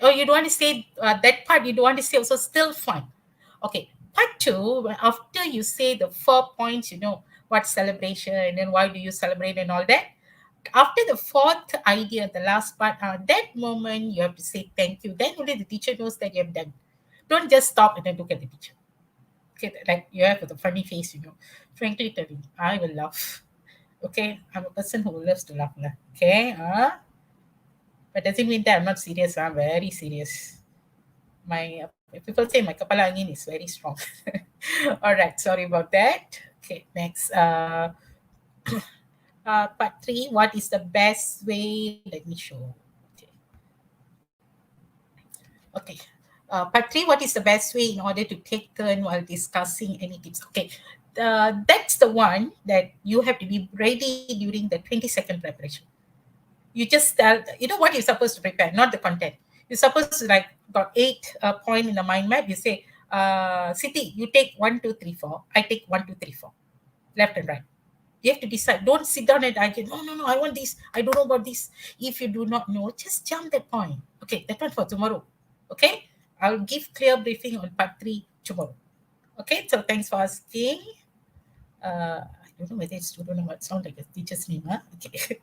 Oh, you don't want to say that part. You don't want to say also, still fine. Okay, part two. After you say the 4 points, what celebration and then why do you celebrate and all that. After the fourth idea, the last part, that moment you have to say thank you. Then only the teacher knows that you have done. Don't just stop and then look at the teacher. Okay, like you have the funny face, Frankly telling, I will laugh. Okay, I'm a person who loves to laugh. Okay, but doesn't mean that I'm not serious. I'm very serious. My people say my kapala angin is very strong. All right, sorry about that. Okay, next. Part three, what is the best way? Let me show. Okay. Okay. Part three, what is the best way in order to take turn while discussing any tips? Okay. That's the one that you have to be ready during the 20-second preparation. You just tell, what you're supposed to prepare, not the content. You're supposed to like got 8 point in the mind map. You say, Siti, you take 1, 2, 3, 4. I take 1, 2, 3, 4. Left and right. You have to decide. Don't sit down and argue. No, I want this. I don't know about this. If you do not know, just jump that point. Okay, that one for tomorrow. Okay, I'll give clear briefing on part three tomorrow. Okay, so thanks for asking. I don't know whether it's student or what. Sound like a teacher's name, huh? Okay.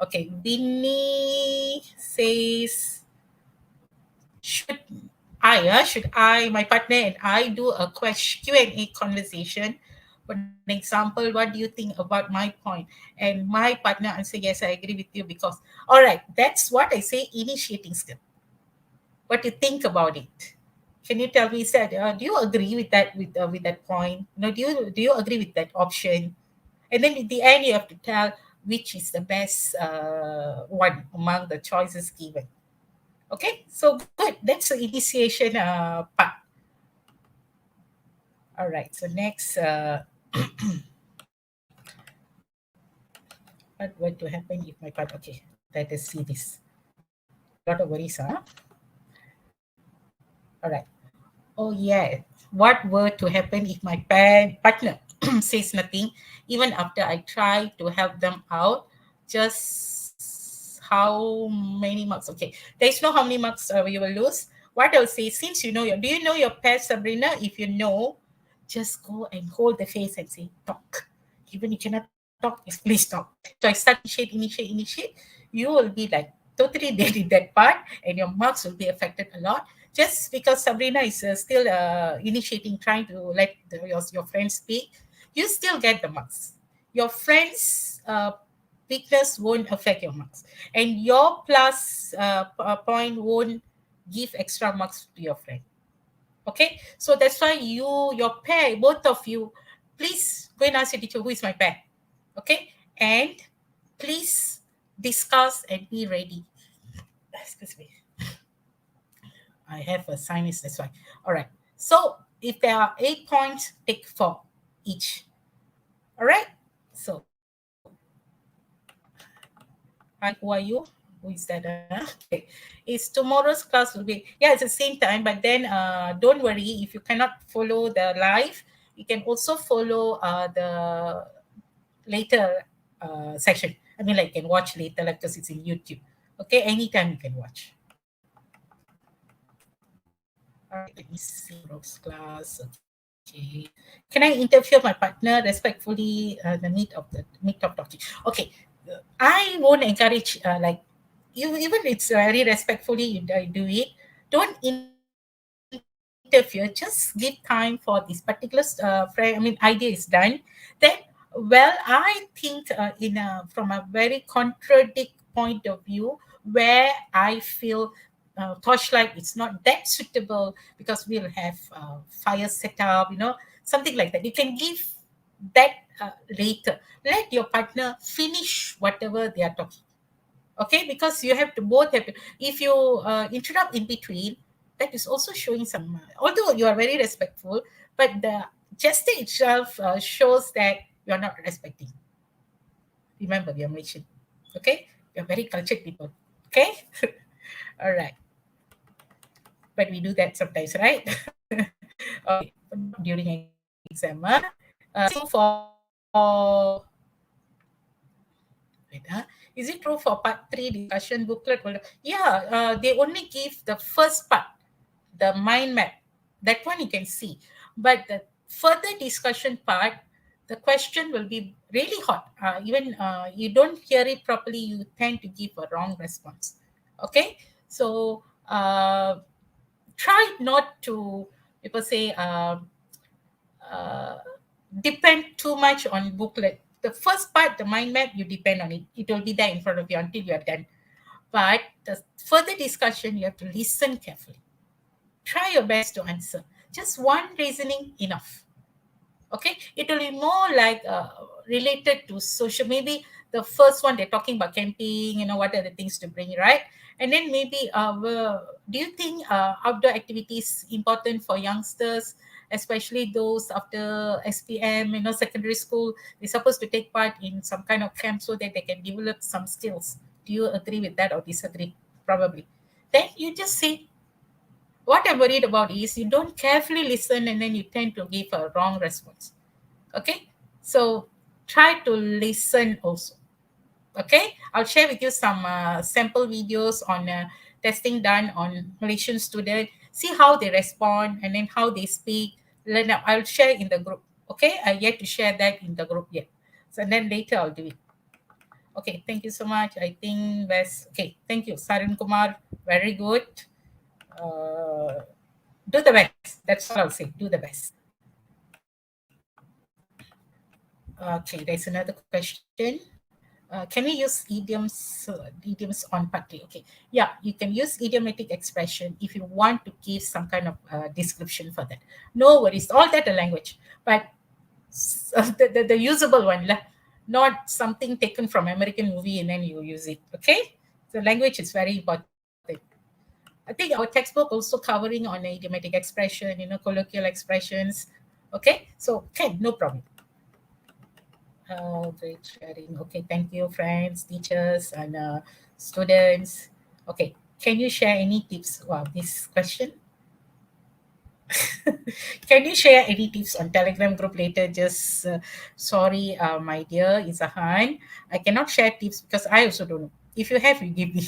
Okay, Vinny says, should I, my partner and I do a Q&A conversation? For example, what do you think about my point? And my partner answer, yes, I agree with you because, all right, that's what I say, initiating skill. What do you think about it? Can you tell me, said, do you agree with that point? Do you agree with that option? And then at the end, you have to tell which is the best one among the choices given. Okay, so good. That's the initiation part. All right. So next, what were to happen if my part? Okay, let us see this. A lot of worries, huh? All right. Oh yeah. What were to happen if my partner says nothing, even after I try to help them out? Just how many marks? Okay, there's no how many marks you will lose. What I'll say, since you know do you know your pet, Sabrina? If you know, just go and hold the face and say talk. Even you cannot talk, please talk. So I start initiate. You will be like totally dead in that part, and your marks will be affected a lot just because Sabrina is still initiating, trying to let your friends speak, you still get the marks. Your friends' weakness won't affect your marks, and your plus point won't give extra marks to your friend. Okay, so that's why your pair, both of you, please go and ask your teacher who is my pair. Okay, and please discuss and be ready. Excuse me. I have a sinus, that's why. All right. So if there are 8 points, take 4 each. All right. So, hi, who are you? Who is that? Okay. Is tomorrow's class will be, yeah, it's the same time, but then don't worry if you cannot follow the live, you can also follow the later session. I mean, like, you can watch later, like, because it's in YouTube. Okay, anytime you can watch. All right, let me see Rose class. Okay. Can I interview my partner respectfully? The need of talking. Okay. I won't encourage like you, even it's very respectfully you do it. Don't interfere. Just give time for this particular idea is done. Then, well, I think from a very contradict point of view, where I feel torchlight it's not that suitable because we'll have fire set up, something like that. You can give that later. Let your partner finish whatever they are talking. Okay, because you have to both have to. If you interrupt in between, that is also showing some. Although you are very respectful, but the gesture itself shows that you are not respecting. Remember, we are Malaysian. Okay, we are very cultured people. Okay, all right. But we do that sometimes, right? Okay, but not during exam. For wait, is it true for part three discussion booklet? Yeah, they only give the first part, the mind map. That one you can see. But the further discussion part, the question will be really hot. Even you don't hear it properly, you tend to give a wrong response. Okay, so try not to, people say, uh, depend too much on booklet. The first part, the mind map, you depend on it. It will be there in front of you until you are done. But the further discussion, you have to listen carefully. Try your best to answer. Just one reasoning, enough. Okay, it will be more like related to social. Maybe the first one they're talking about camping, what are the things to bring, right? And then maybe do you think outdoor activities important for youngsters, especially those after SPM, secondary school? They're supposed to take part in some kind of camp so that they can develop some skills. Do you agree with that or disagree? Probably. Then you just say, what I'm worried about is you don't carefully listen and then you tend to give a wrong response. Okay, so try to listen also. Okay, I'll share with you some sample videos on testing done on Malaysian student. See how they respond and then how they speak. Then I'll share in the group. Okay, I yet to share that in the group yet. So then later I'll do it. Okay, thank you so much. I think that's okay. Thank you, Sarin Kumar. Very good. Uh, do the best. That's all I'll say. Do the best. Okay, there's another question. Can we use idioms on partly? Okay, yeah, you can use idiomatic expression if you want to give some kind of description for that. No worries, all that a language, but the usable one lah. not something taken from American movie and then you use it. Okay, so language is very important. I think our textbook also covering on idiomatic expression, colloquial expressions. Okay, so okay, no problem. Great sharing. Okay, thank you, friends, teachers, and students. Okay, can you share any tips? Wow, this question. Can you share any tips on Telegram group later? Just sorry, my dear Izahan. I cannot share tips because I also don't know. If you have, you give me.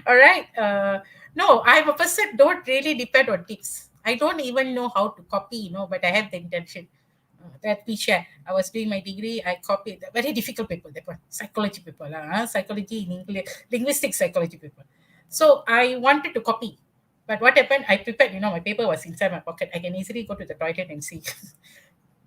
All right. No, I'm a person don't really depend on tips. I don't even know how to copy, but I have the intention. That we share. I was doing my degree. I copied a very difficult paper. That one, psychology paper, psychology in English, linguistic psychology paper. So I wanted to copy, but what happened? I prepared. My paper was inside my pocket. I can easily go to the toilet and see.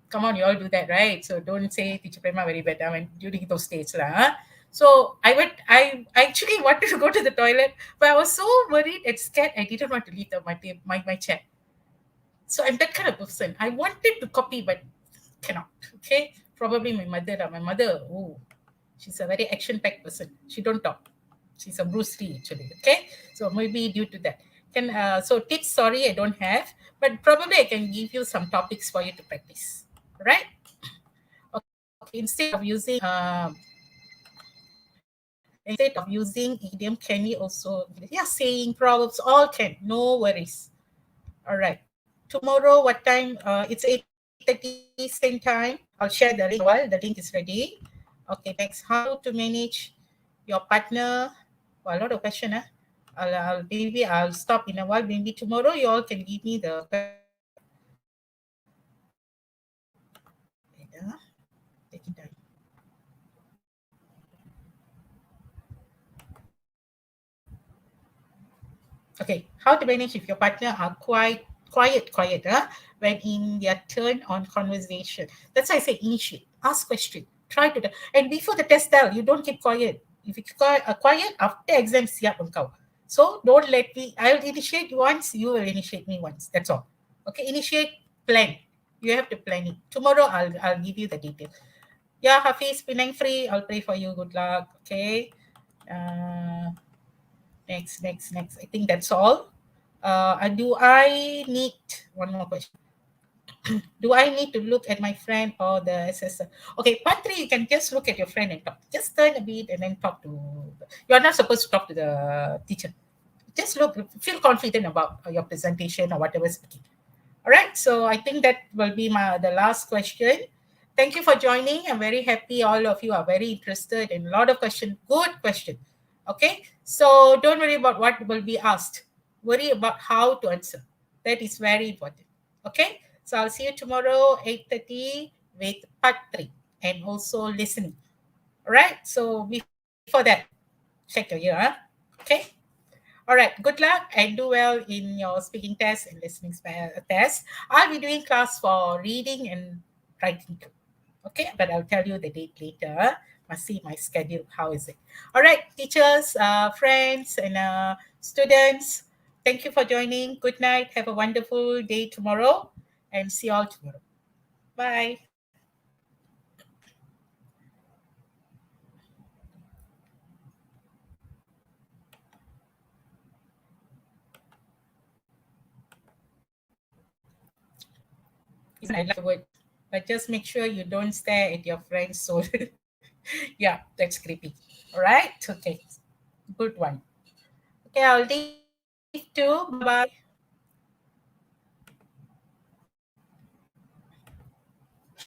Come on, you all do that, right? So don't say teacher Prema very bad. I mean, during those days, lah. So I went. I actually wanted to go to the toilet, but I was so worried and scared. I didn't want to leave my chair. So I'm that kind of person. I wanted to copy, but cannot. Okay, probably my mother. My mother. Oh, she's a very action-packed person. She don't talk. She's a Bruce Lee actually. Okay, so maybe due to that. Can so tips? Sorry, I don't have, but probably I can give you some topics for you to practice. Right? Okay. Instead of using idiom, can you also saying proverbs? All can. No worries. All right. Tomorrow, what time? It's 8:30 same time. I'll share the link in a while. The link is ready. Okay, next. How to manage your partner? Well, a lot of question. Maybe I'll stop in a while. Maybe tomorrow you all can give me the question. Wait, taking time. Okay, how to manage if your partner are quiet, when in their turn on conversation. That's why I say initiate, ask question, try to, and before the test tell, you don't keep quiet. If you quiet after exam, siap engkau. So don't let me, I'll initiate you once, you will initiate me once. That's all. Okay, initiate, plan. You have to plan it. Tomorrow I'll give you the detail. Yeah, Hafiz, Penang free. I'll pray for you. Good luck. Okay. Uh, next. I think that's all. Do I need one more question? Do I need to look at my friend or the assessor? Okay, part three, you can just look at your friend and talk. Just turn a bit and then talk to. You're not supposed to talk to the teacher. Just look, feel confident about your presentation or whatever speaking. All right, so I think that will be the last question. Thank you for joining. I'm very happy all of you are very interested in a lot of questions. Good question. Okay, so don't worry about what will be asked. Worry about how to answer. That is very important. Okay, so I'll see you tomorrow 8:30 with part 3 and also listening. All right, so before that, check your ear. Okay, all right, good luck and do well in your speaking test and listening test. I'll be doing class for reading and writing too. Okay, but I'll tell you the date later. Must see my schedule. How is it? All right, teachers, friends, and students, thank you for joining. Good night. Have a wonderful day tomorrow and see you all tomorrow. Bye. Isn't I like the word? But just make sure you don't stare at your friend's soul. Yeah, that's creepy. All right. Okay. Good one. Okay, I'll leave too. Bye bye.